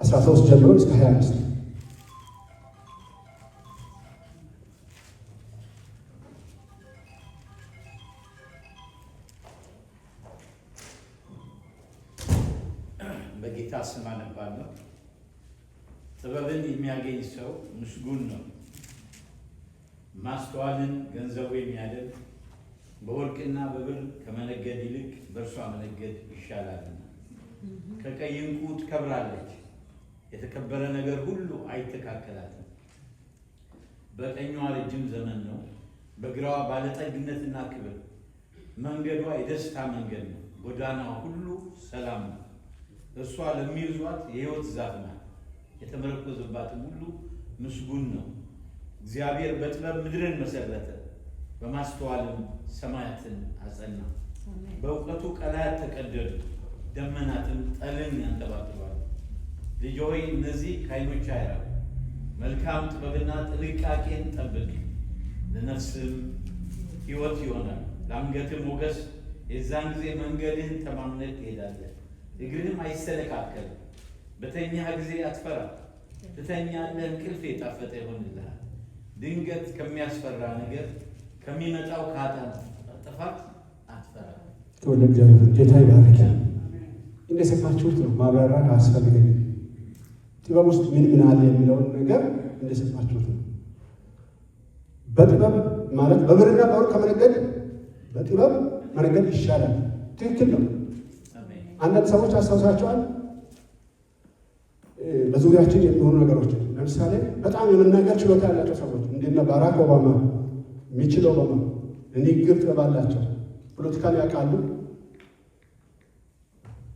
13 ጀምሮ እስከ 25 በጌታ ስም አነባለሁ። ጥበብን የሚያገኝ ሰው ምስጉን ነው። ማስተዋልን ገንዘቡ የሚያደርግ በወርቅና በብር ከመነገድ ይልቅ በእርሷ መነገድ ይሻላልና። ከቀይ ዕንቁ ትከብራለች፣ የተከበረ ነገር ሁሉ አይተካከላትም። በቀኟ ረጅም ዘመን ነው፣ በግራዋ ባለጠግነትና ክብር። መንገዷ የደስታ መንገድ ነው። ጎዳናዋ ሁሉ ሰላም ነው። እርሷ ለሚይዟት የሕይወት ዛፍ ናት። የተመረኮዘባትም ሁሉ ምስጉን ነው። እግዚአብሔር በጥበብ ምድርን መሰረተ፣ በማስተዋልም ሰማያትን አጸና። በእውቀቱ ቀላያት ተቀደዱ፣ ደመናትም ጠልን ያንጠባጥባሉ። ልጅ ሆይ እነዚህ ከዓይኖች አይራቁ። መልካም ጥበብና ጥንቃቄን ጠብቅ፣ ለነፍስም ሕይወት ይሆናል። ለአንገትም ሞገስ። የዛን ጊዜ መንገድህን ተማምነህ ትሄዳለህ፣ እግርህም አይሰነካከልም። በተኛህ ጊዜ አትፈራ፣ ትተኛለህ፣ እንቅልፍ የጣፈጠ ይሆንልሃል። ድንገት ከሚያስፈራ ነገር ከሚመጣው ከኃጥአን ጥፋት አትፈራ። ክብር ለእግዚአብሔር። ጌታ ይባርክ። እንደሰማችሁት ነው። ማብራሪያ አያስፈልገኝም። ጥበብ ውስጥ ምን አለ የሚለውን ነገር እንደሰማችሁት ነው። በጥበብ ማለት በብርና በወርቅ ከመነገድ በጥበብ መነገድ ይሻላል። ትክክል ነው። አንዳንድ ሰዎች አስታውሳቸዋል። በዙሪያችን የሚሆኑ ነገሮች ለምሳሌ በጣም የመናገር ችሎታ ያላቸው ሰዎች እንደነ ባራክ ኦባማ ሚችል ኦባማ ንግግር ጥበብ አላቸው። ፖለቲካን ያውቃሉ።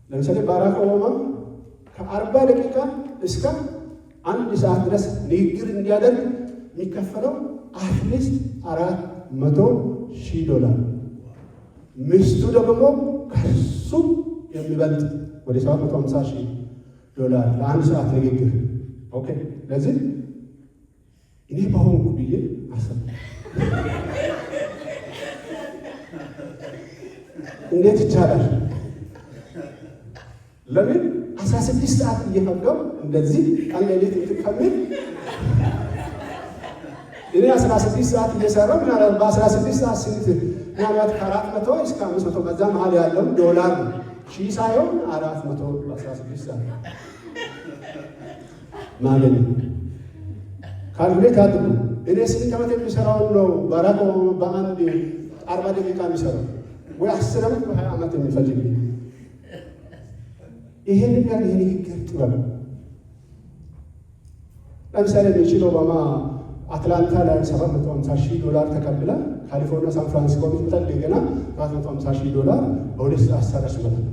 ለምሳሌ ባራክ ኦባማ ከ40 ደቂቃ እስከ 1 ሰዓት ድረስ ንግግር እንዲያደርግ የሚከፈለው አትሊስት $400,000። ሚስቱ ደግሞ ከሱ የሚበልጥ ወደ $750,000 ለአንድ ሰዓት ንግግር። ኦኬ፣ ለዚህ እኔ በሆንኩ ብዬ አሰብ እንዴት ይቻላል? ለምን 16 ሰዓት እየፈገው እንደዚህ ቀን ሌሊት ከሚል እኔ 16 ሰዓት እየሰራው ምናልባት በ16 ሰዓት ስንት ምናልባት ከ400 እስከ 500 በዛ መሀል ያለው ዶላር ነው። ሺህ ሳይሆን 400 በ16 ሰዓት ማለት ነው። ካልኩሌት አድርጉ። እኔ ስንት ዓመት የሚሰራውን ነው ባራክ ኦባማ በአንድ 40 ደቂቃ የሚሰራው ወይ 10 ዓመት በ20 ዓመት የሚፈልግ። ይሄን ነገር የንግግር ጥበብ ለምሳሌ ሚችል ኦባማ አትላንታ ላይ $750,000 ተቀብላ ካሊፎርኒያ ሳን ፍራንሲስኮ ብትመጣ እንደገና $450,000 በሁለት ሰዓት ሰራች ማለት ነው።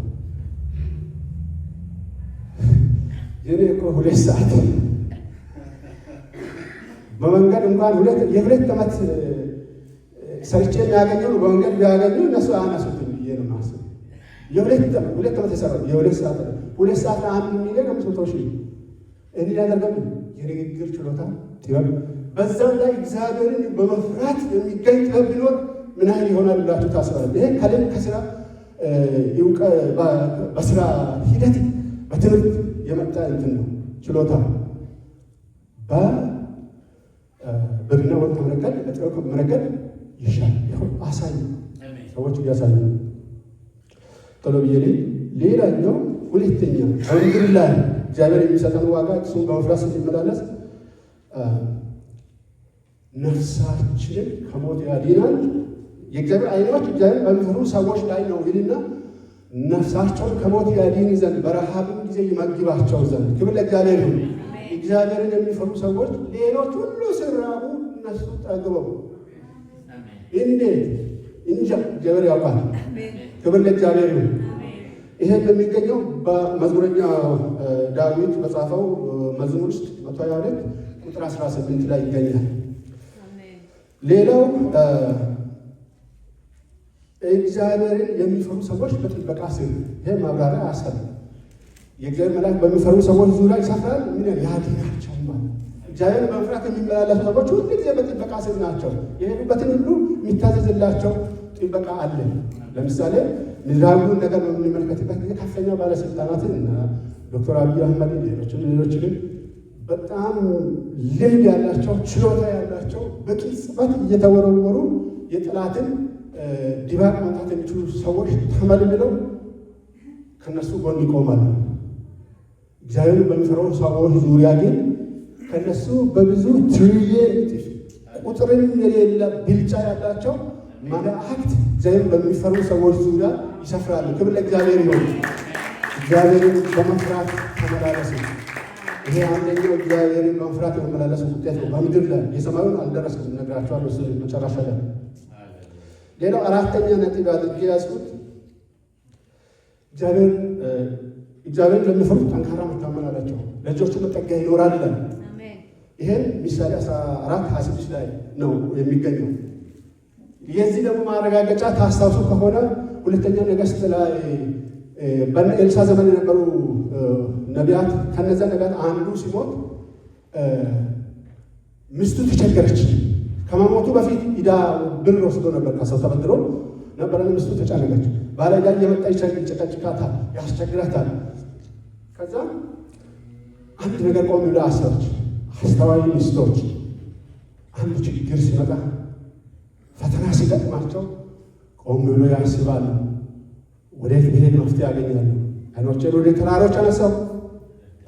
የኔ እኮ 2 ሰዓት በመንገድ እንኳን የሁለት ዓመት ሰርቼ የሚያገኘው በመንገድ ቢያገኙ እነሱ አያነሱትም ብዬ ነው የማስበው። ሁለት ዓመት የሰራው የ2 ሰዓት 2 ሰዓት ለ1 ሚሊዮን 500,000 እንዲህ ያደርጋሉ። የንግግር ችሎታ ጥበብ፣ በዛም ላይ እግዚአብሔርን በመፍራት የሚገኝ ጥበብ ቢኖር ምን ያህል ይሆናል ብላችሁ ታስባላችሁ? ይሄ ከልብ ከስራ በስራ ሂደት በትምህርት የመጣ እንትን ነው ችሎታ። በብርና ወርቅ ከመነገድ በጥበብ ከመነገድ ይሻል። አሳዩ፣ ሰዎች እያሳዩ ነው። ቶሎ ብዬ ሌላኛው ሁለተኛ በምድር ላይ እግዚአብሔር የሚሰጠን ዋጋ እሱን በመፍራት ስንመላለስ ነፍሳችንን ከሞት ያድናል። የእግዚአብሔር ዓይኖች እግዚአብሔር በሚፈሩ ሰዎች ላይ ነው ይልና ነፍሳቸውን ከሞት ያድን ዘንድ በረሃብም ጊዜ ይመግባቸው ዘንድ። ክብር ለእግዚአብሔር ይሁን። እግዚአብሔርን የሚፈሩ ሰዎች ሌሎች ሁሉ ሲራቡ እነሱ ጠግበው እንዴት እንጃ እግዚአብሔር ያውቃል። ክብር ለእግዚአብሔር ይሁን። ይሄን የሚገኘው በመዝሙረኛ ዳዊት በጻፈው መዝሙር ውስጥ 122 ቁጥር 18 ላይ ይገኛል። ሌላው እግዚአብሔርን የሚፈሩ ሰዎች በጥበቃ ስር። ይሄ ማብራሪያ አያስፈልግም። የእግዚአብሔር መልአክ በሚፈሩ ሰዎች ዙሪያ ይሰፍራል። ምን ያድናቸው ማለት እግዚአብሔርን በመፍራት የሚመላለሱ ሰዎች ሁሉ ጊዜ በጥበቃ ስር ናቸው። የሄዱበትን ሁሉ የሚታዘዝላቸው ጥበቃ አለ። ለምሳሌ ምድራዊውን ነገር በምንመለከትበት ጊዜ ከፍተኛ ባለስልጣናትን እና ዶክተር አብይ አህመድ ሌሎችንም በጣም ልምድ ያላቸው ችሎታ ያላቸው በቅጽበት እየተወረወሩ የጠላትን ድባቅ ማምጣት የሚችሉ ሰዎች ተመልምለው ከነሱ ጎን ይቆማሉ። እግዚአብሔርን በሚፈሩ ሰዎች ዙሪያ ግን ከነሱ በብዙ ትሪሊየን ቁጥርም የሌለ ብልጫ ያላቸው መላእክት እግዚአብሔርን በሚፈሩ ሰዎች ዙሪያ ይሰፍራሉ። ክብር ለእግዚአብሔር ይሁን። እግዚአብሔርን በመፍራት ተመላለሱ። ይሄ አንደኛው እግዚአብሔርን በመፍራት የመመላለሱ ውጤት ነው። በምድር ላይ የሰማዩን አልደረስኩም፣ እነግራቸዋለሁ። እሱ መጨረሻ ላይ ሌላው አራተኛ ነጥብ አድርጌ ያዝኩት እግዚአብሔርን ለሚፈሩት ጠንካራ መታመን አላቸው፣ ለልጆቹ መጠጊያ ይኖራል ይላል። ይሄን ምሳሌ 14:26 ላይ ነው የሚገኘው። የዚህ ደግሞ ማረጋገጫ ታስታውሱ ከሆነ ሁለተኛ ነገሥት ላይ በኤልሳ ዘመን የነበሩ ነቢያት ከነዛ ነቢያት አንዱ ሲሞት ሚስቱ ተቸገረች። ከመሞቱ በፊት ሂዳ ብር ወስዶ ነበር፣ ከሰው ተበድሮ ነበረ። ሚስቱ ተጨነቀች። ባለዕዳ እየመጣ ይጨቀጭቃታል፣ ያስቸግራታል። ከዛ አንድ ነገር ቆም ብላ አሰበች። አስተዋይ ሚስቶች አንድ ችግር ሲመጣ ፈተና ሲገጥማቸው ቆም ብሎ ያስባሉ። ወዴት ብሄድ መፍትሄ ያገኛሉ? ዓይኖቼን ወደ ተራሮች አነሳሁ፣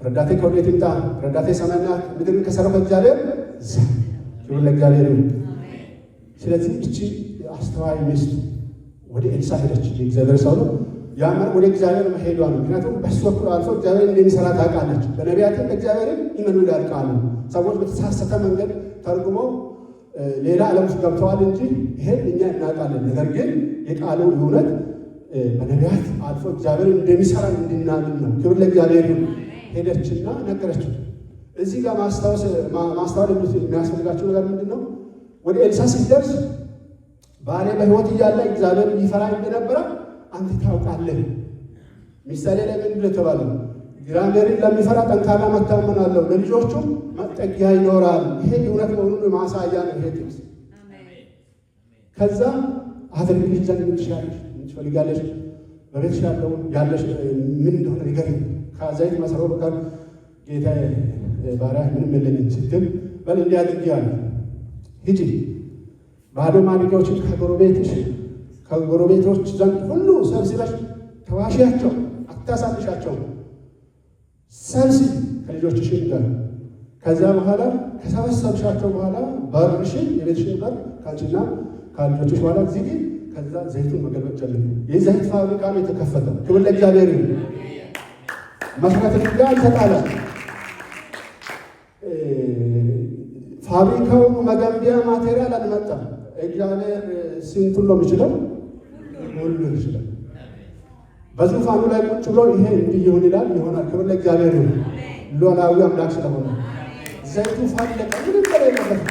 ረዳቴ ከወዴት ይምጣ? ረዳቴ ሰማይና ምድርን ከሠራው ከእግዚአብሔር ዘንድ። ክብር ለእግዚአብሔር ይሁን። ስለዚህ እቺ አስተዋይ ሚስት ወደ ኤልሳ ሄደች። የእግዚአብሔር ሰው ነው። ያማር ወደ እግዚአብሔር መሄዷ ነው። ምክንያቱም በሱ በኩል አልፎ እግዚአብሔር እንደሚሰራ ታውቃለች። በነቢያትም እግዚአብሔርን ይመኑ ይላል ቃሉ። ሰዎች በተሳሳተ መንገድ ተርጉመው ሌላ ዓለም ውስጥ ገብተዋል እንጂ ይሄን እኛ እናውቃለን። ነገር ግን የቃሉ እውነት በነቢያት አልፎ እግዚአብሔር እንደሚሰራ እንድናምን ነው። ክብር ለእግዚአብሔር ይሁን። ሄደችና ነገረችው። እዚህ ጋር ማስተዋል የሚያስፈልጋቸው ነገር ምንድን ነው? ወደ ኤልሳ ሲደርስ ባሌ በሕይወት እያለ እግዚአብሔር ይፈራ እንደነበረ አንተ ታውቃለህ። ምሳሌ ላይ ምንድን የተባለው? እግዚአብሔርን ለሚፈራ ጠንካራ መታመን አለው፣ ለልጆቹም መጠጊያ ይኖራል። ይሄ እውነት መሆኑን ማሳያ ነው። ይሄ ጥቅስ ከዛ አድርግልኝ ዘንድ ምን ትፈልጋለሽ? በቤትሽ ያለውን ያለሽ ምን እንደሆነ ንገሪኝ። ከዘይት መሰሮ በቀር ጌታ ባሪያ ምንም የለኝም ስትል በል እንዲህ አድርጊያለሁ፣ ሂጂ ባዶ ማድጋዎችን ከጎረቤቶች ዘንድ ሁሉ ሰብስበሽ ተዋሺያቸው፣ አታሳንሻቸው። ሰብስቢ ከልጆችሽን ጋር። ከዚያ በኋላ ከሰበሰብሻቸው በኋላ በርሽን የቤትሽን በር ከአንቺና ከልጆችሽ በኋላ ዝጊ። ከዛ ዘይቱን መገልበጥ ጀምሪ። የዘይት ፋብሪካ ነው የተከፈተው። ክብር ለእግዚአብሔር ይሁን። መስራት ጋር ተጣለ። ፋብሪካው መገንቢያ ማቴሪያል አልመጣም። እግዚአብሔር ስንቱን ነው የሚችለው? ሁሉ ይችላል። በዙፋኑ ላይ ቁጭ ብሎ ይሄ እንዲህ ይሁን ይላል፣ ይሆናል። ክብር ለእግዚአብሔር ይሁን። ሉዓላዊ አምላክ ስለሆነ ዘይቱ ፈለቀ። ምንም በሌለበት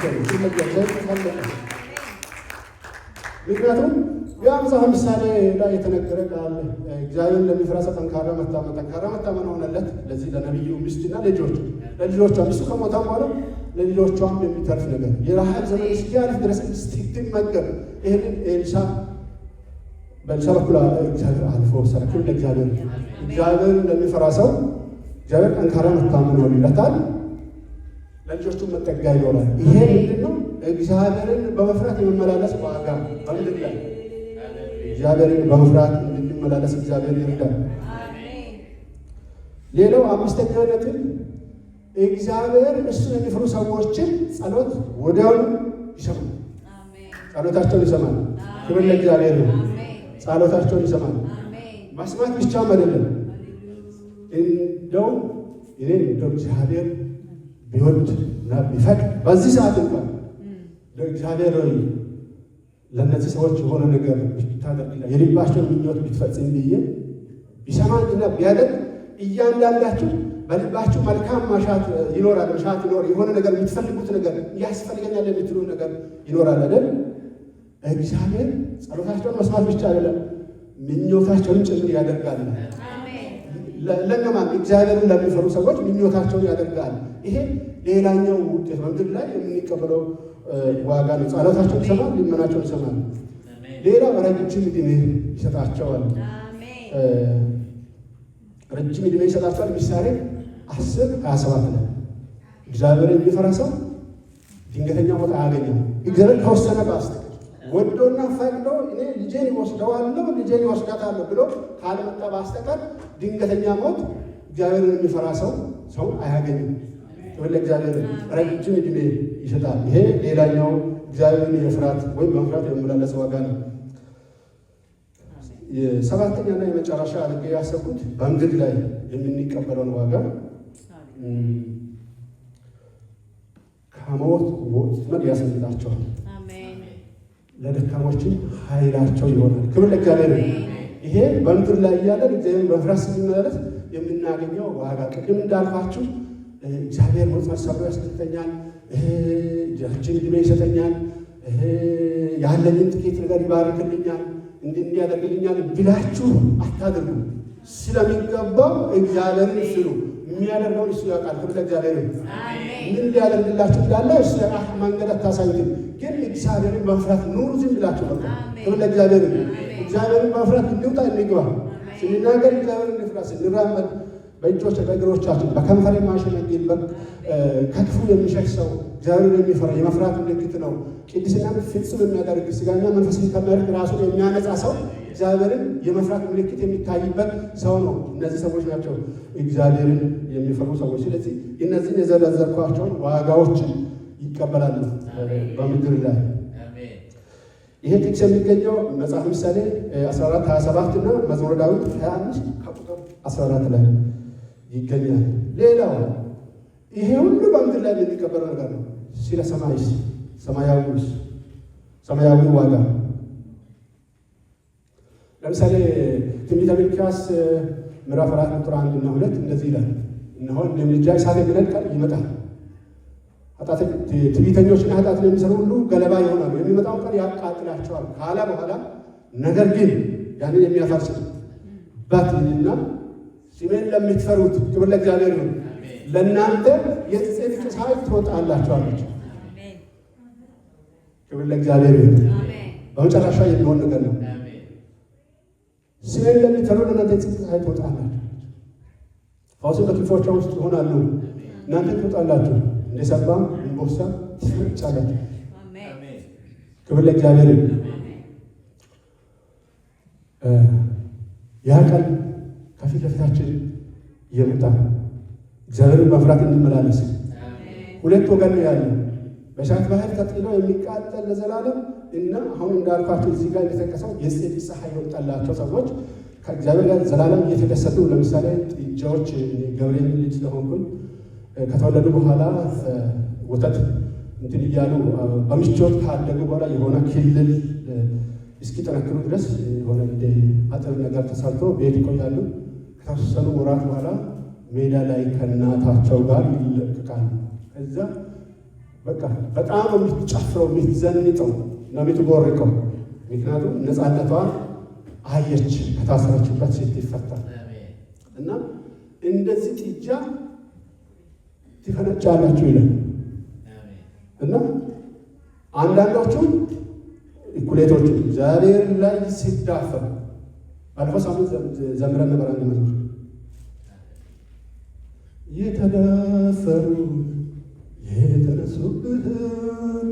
ዘይቱ ፈለቀ። ምክንያቱም የአምሳ ምሳሌ ላይ የተነገረ ቃል እግዚአብሔርን ለሚፈራ ሰው ጠንካራ መታመን ሆነለት። ለዚህ ለነቢዩ ሚስትና ለልጆቿ ሚስቱ ከሞታም በኋላ ለልጆቿም የሚተርፍ ነገር የረሃብ ዘመን እስኪያልፍ ድረስ ስትመገብ ይህንን በኤልሳ በኩል እግዚአብሔር አልፎ ሰራ። ክብር ለእግዚአብሔር። እግዚአብሔርን ለሚፈራ ሰው እግዚአብሔር ጠንካራ መታመን ሆነለታል፣ ለልጆቹም መጠጊያ ይኖራል። ይሄ ምንድን ነው? እግዚአብሔርን በመፍራት የመመላለስ ዋጋ በምድር ላይ እግዚአብሔርን በመፍራት እንድንመላለስ እግዚአብሔር ይርዳል። ሌላው አምስተኛ ነጥብ እግዚአብሔር እሱን የሚፈሩ ሰዎችን ጸሎት ወዲያውኑ ይሰማል። ጸሎታቸውን ይሰማል። ክብር ለእግዚአብሔር ነው። ጸሎታቸውን ይሰማል። መስማት ብቻም አይደለም። እንደው እግዚአብሔር ቢወድ እና ቢፈቅድ በዚህ ሰዓት እንኳን ለእግዚአብሔር ሆይ ለእነዚህ ሰዎች የሆነ ነገር ብታደርግላ የልባቸውን ምኞት ብትፈጽም ብዬ ቢሰማኝና ቢያደርግ እያንዳንዳችሁ በልባችሁ መልካም መሻት ይኖራል። የሆነ ነገር የምትፈልጉት ነገር ያስፈልገኛል የምትሉ ነገር ይኖራል አይደል? እግዚአብሔር ጸሎታቸውን መስማት ብቻ አይደለም ምኞታቸውን ጭምር ያደርጋል። ለነማን? እግዚአብሔርን ለሚፈሩ ሰዎች ምኞታቸውን ያደርጋል። ይሄ ሌላኛው ውጤት በምድር ላይ የምንቀበለው ዋጋ ነው። ጸሎታቸውን ይሰማል፣ ልመናቸውን ይሰማል። ሌላው ረጅም ዕድሜ ይሰጣቸዋል። ረጅም ዕድሜ ይሰጣቸዋል። ምሳሌ 10:27 ላይ እግዚአብሔርን የሚፈራ ሰው ድንገተኛ ሞት አያገኘው። እግዚአብሔር ከወሰነ በስተቀር ወዶና ፈቅዶ እኔ ልጄን ይወስደዋለሁ ልጄን ይወስዳታለሁ ብሎ ካልመጣ በስተቀር ድንገተኛ ሞት እግዚአብሔርን የሚፈራ ሰው አያገኝም። ክብር ለእግዚአብሔር። ረጅም ዕድሜ ይሰጣል። ይሄ ሌላኛው እግዚአብሔርን የፍራት ወይም በመፍራት የመመላለስ ዋጋ ነው። የሰባተኛና የመጨረሻ አድርጌ ያሰብኩት በምድር ላይ የምንቀበለውን ዋጋ ከሞት ወጥመድ ያስመልጣቸዋል። ለደካሞችም ኃይላቸው ይሆናል። ክብር ለእግዚአብሔር። ይሄ በምድር ላይ እያለን እግዚአብሔር መፍራት ስንመለስ የምናገኘው ዋጋ ቅድም እንዳልኳችሁ እግዚአብሔር መጽሐፍ ሰብሮ ያስደስተኛል፣ እጃችን ዕድሜ ይሰጠኛል፣ ያለኝን ጥቂት ነገር ይባርክልኛል፣ እንዲህ ያደርግልኛል ብላችሁ አታድርጉ። ስለሚገባው እግዚአብሔርን ፍሩ። የሚያደርገውን እሱ ያውቃል። ክብር ለእግዚአብሔር። ምን ሊያደርግላችሁ እንዳለ እሱ ያውቃል። መንገድ አታሳዩትም፣ ግን እግዚአብሔርን መፍራት ኑሩ። ዝም ብላችሁ በቃ። ክብር ለእግዚአብሔር። እግዚአብሔርን መፍራት እንውጣ እንግባ። ስንናገር እግዚአብሔርን እንፍራ፣ ስንራመድ በእጆች በእግሮቻችን በከንፈር የማሸነግል ከክፉ የሚሸሽ ሰው እግዚአብሔርን የሚፈራ የመፍራት ምልክት ነው። ቅድስናን ፍጹም የሚያደርግ ሥጋና መንፈስን ከሚያደርግ ራሱን የሚያነጻ ሰው እግዚአብሔርን የመፍራት ምልክት የሚታይበት ሰው ነው። እነዚህ ሰዎች ናቸው እግዚአብሔርን የሚፈሩ ሰዎች። ስለዚህ እነዚህን የዘረዘርኳቸውን ዋጋዎችን ይቀበላሉ በምድር ላይ። ይሄ ጥቅስ የሚገኘው መጽሐፍ ምሳሌ 14:27 እና መዝሙረ ዳዊት 25 ከቁጥር 14 ላይ ይገኛል። ሌላው ይሄ ሁሉ በምድር ላይ የሚቀበለው ነገር ነው። ስለ ሰማይስ ሰማያዊ ዋጋ ለምሳሌ ትንቢተ ሚክያስ ምዕራፍ 4 ቁጥር 1 እና 2 እንደዚህ ይላል፣ እነሆ እንደ ምድጃ እሳት የሚነድ ቀን ይመጣል፣ ትዕቢተኞችና ኃጢአትን የሚሰሩ ሁሉ ገለባ ይሆናሉ፣ የሚመጣው ቀን ያቃጥላቸዋል ካለ በኋላ ነገር ግን ያንን የሚያፈርስበት እና ስሜን ለምትፈሩት ክብር ለእግዚአብሔር ነው፣ ለእናንተ የጽድቅ ፀሐይ ትወጣላችኋለች። ክብር ለእግዚአብሔር ነው። በመጨረሻ የሚሆን ነገር ነው። ስሜን ለምትፈሩ ለእናንተ የጽድቅ ፀሐይ ትወጣላችሁ። ፈውስን በክንፎቿ ውስጥ ይሆናሉ፣ እናንተ ትወጣላችሁ፣ እንደ ሰባም እንቦሳ ትፈጫላችሁ። ክብር ለእግዚአብሔር። ያ ቀን ከፊት ለፊታችን እየመጣ እግዚአብሔርን መፍራት እንመላለስ። ሁለት ወገን ነው ያለው፣ በእሳት ባህር ተጥሎ የሚቃጠል ለዘላለም እና አሁን እንዳልኳቸው እዚህ ጋር የተጠቀሰው የጽድቅ ፀሐይ የወጣላቸው ሰዎች ከእግዚአብሔር ጋር ዘላለም እየተደሰቱ። ለምሳሌ ጥጃዎች ገብርኤል ልጅ ስለሆንኩኝ ከተወለዱ በኋላ ወተት እንትን እያሉ በምቾት ካደጉ በኋላ የሆነ ክልል እስኪጠነክሩ ድረስ የሆነ እንደ አጥር ነገር ተሰርቶ ቤት ይቆያሉ። ከተወሰኑ ወራት በኋላ ሜዳ ላይ ከእናታቸው ጋር ይለቅቃሉ። ከዛ በቃ በጣም የምትጨፍረው የምትዘንጠው እና የምትቦርቀው፣ ምክንያቱም ነፃነቷን አየች ከታሰረችበት ስትፈታ። እና እንደዚህ ጥጃ ትፈነጫላችሁ ይላል። እና አንዳንዶቹ እኩሌቶቹ እግዚአብሔር ላይ ሲዳፈር ባለፈው ሳምንት ዘምረን ነበር። አንድ መዝሙር የተዳፈሩ የተነሱብህን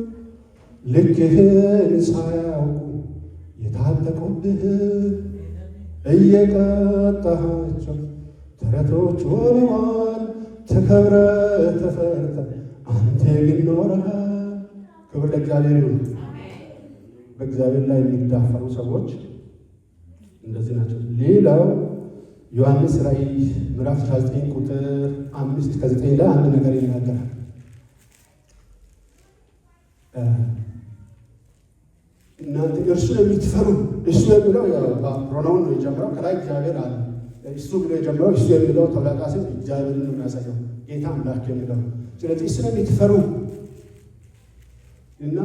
ልክህን ሳያውቁ የታጠቁብህን እየቀጣሃቸው ተረቶች ሆነዋል። ተከብረ ተፈርተ አንተ ግን ኖረሃል። ክብር ለእግዚአብሔር ይሁን። በእግዚአብሔር ላይ የሚዳፈሩ ሰዎች እንደዚህ ናቸው። ሌላው ዮሐንስ ራእይ ምዕራፍ 19 ቁጥር 5-9 ላይ አንድ ነገር ይናገራል። እናንተ እርሱን የምትፈሩ፣ እሱ የሚለው ፕሮናውን ነው የጀምረው። ከላይ እግዚአብሔር አለ። እሱ ብሎ የጀምረው እሱ የሚለው ተብላቃስም እግዚአብሔርን ነው የሚያሳየው፣ ጌታ አምላክ የሚለው። ስለዚህ እሱን የምትፈሩ እና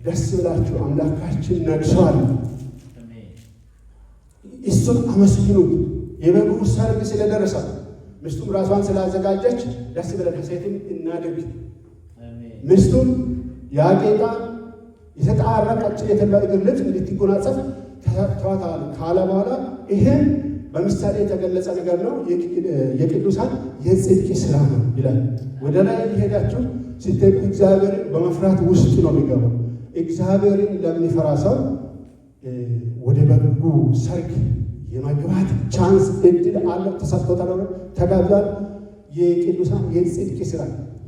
ደስ ብላችሁ አምላካችን ነግሷል፣ እሱን አመስግኑት። የበጉ ሰርግ ስለደረሰ ሚስቱም ራሷን ስላዘጋጀች ደስ ብለን ሴትም እናድርግ። ሚስቱም ያጌጣ የተጣራ ቀጭን እግር ልብስ እንድትጎናጸፍ ተሰጥቷታል ካለ በኋላ ይህም በምሳሌ የተገለጸ ነገር ነው። የቅዱሳን የጽድቅ ስራ ነው ይላል። ወደ ላይ ሄዳችሁ ስትሄዱ እግዚአብሔርን በመፍራት ውስጥ ነው የሚገባው። እግዚአብሔርን ለሚፈራ ሰው ወደ በጉ ሰርግ የመግባት ቻንስ እድል አለ፣ ተሰጥቶታል፣ ተጋብዟል። የቅዱሳን የጽድቅ ስራ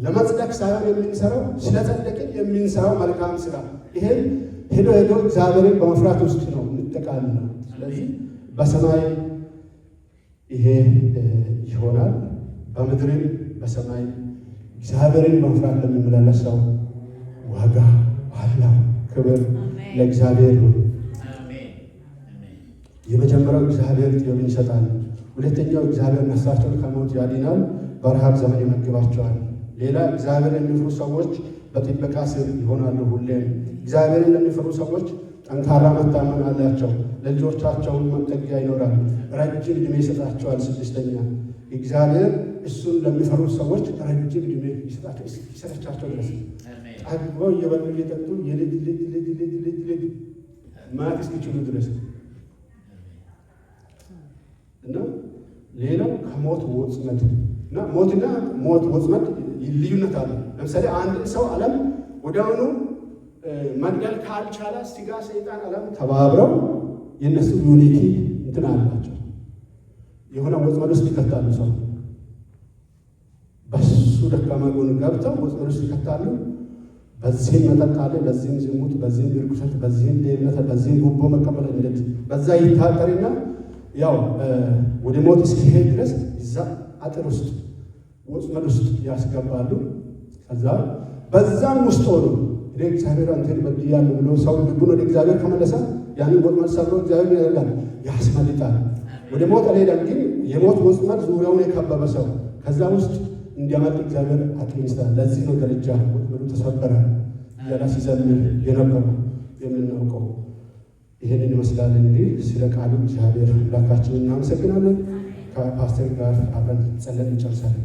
ለመጽደቅ ሳይሆን የምንሰራው ስለጸደቅን የምንሰራው መልካም ስራ፣ ይሄን ሄዶ እግዚአብሔርን በመፍራት ውስጥ ነው እንጠቃለን። ስለዚህ በሰማይ ይሄ ይሆናል፣ በምድርም በሰማይ እግዚአብሔርን በመፍራት ለሚመላለስ ሰው ዋጋ አለው። ክብር ለእግዚአብሔር ይሁን። አሜን። የመጀመሪያው እግዚአብሔር ጥበብን ይሰጣል። ሁለተኛው እግዚአብሔር ነፍሳቸውን ከሞት ያድናል፣ በረሃብ ዘመን ይመግባቸዋል። ሌላ እግዚአብሔር የሚፈሩ ሰዎች በጥበቃ ስር ይሆናሉ። ሁሌም እግዚአብሔርን ለሚፈሩ ሰዎች ጠንካራ መታመን አላቸው። ለልጆቻቸውን መጠጊያ ይኖራል፣ ረጅም ዕድሜ ይሰጣቸዋል። ስድስተኛ እግዚአብሔር እሱን ለሚፈሩ ሰዎች ረጅም ዕድሜ ይሰጣቸው ድረስ ጠግበው እየበሉ እየጠጡ የልጅ ልጅ ልጅ ልጅ ልጅ ልጅ ማት እስኪችሉ ድረስ እና ሌላው ከሞት ወጥመድ እና ሞትና ሞት ወጥመድ ልዩነት አለ። ለምሳሌ አንድ ሰው ዓለም ወዲያውኑ መግደል ካልቻለ ስጋ ሰይጣን ዓለም ተባብረው የእነሱ ዩኒቲ እንትን አላቸው። የሆነ ወጥመድ ውስጥ ይከታሉ። ሰው በሱ ደካማ ጎን ገብተው ወጥመድ ውስጥ ይከታሉ። በዚህም መጠጥ አለ፣ በዚህም ዝሙት፣ በዚህም ርኩሰት፣ በዚህም ሌብነት፣ በዚህም ጉቦ መቀበል እንደት በዛ ይታጠርና ያው ወደ ሞት እስኪሄድ ድረስ እዛ አጥር ውስጥ ወጥመድ ውስጥ ያስገባሉ። ከዛ በዛም ውስጥ ሆኖ እግዚአብሔር አንተን በድያለሁ ብሎ ሰው ልቡን ወደ እግዚአብሔር ከመለሰ ያንን ወጥመድ ሰብሮ እግዚአብሔር ያደርጋል፣ ያስመልጣል። ወደ ሞት አልሄደም፣ ግን የሞት ወጥመድ ዙሪያውን የከበበ ሰው ከዛ ውስጥ እንዲያመልጥ እግዚአብሔር አቅም ይሰጣል። ለዚህ ነው ደረጃ ወጥመዱ ተሰበረ እያለ ሲዘምር የነበረው የምናውቀው። ይህንን ይመስላል። እንግዲህ ስለ ቃሉ እግዚአብሔር አምላካችንን እናመሰግናለን። ከፓስተር ጋር አብረን ጸለን እንጨርሳለን።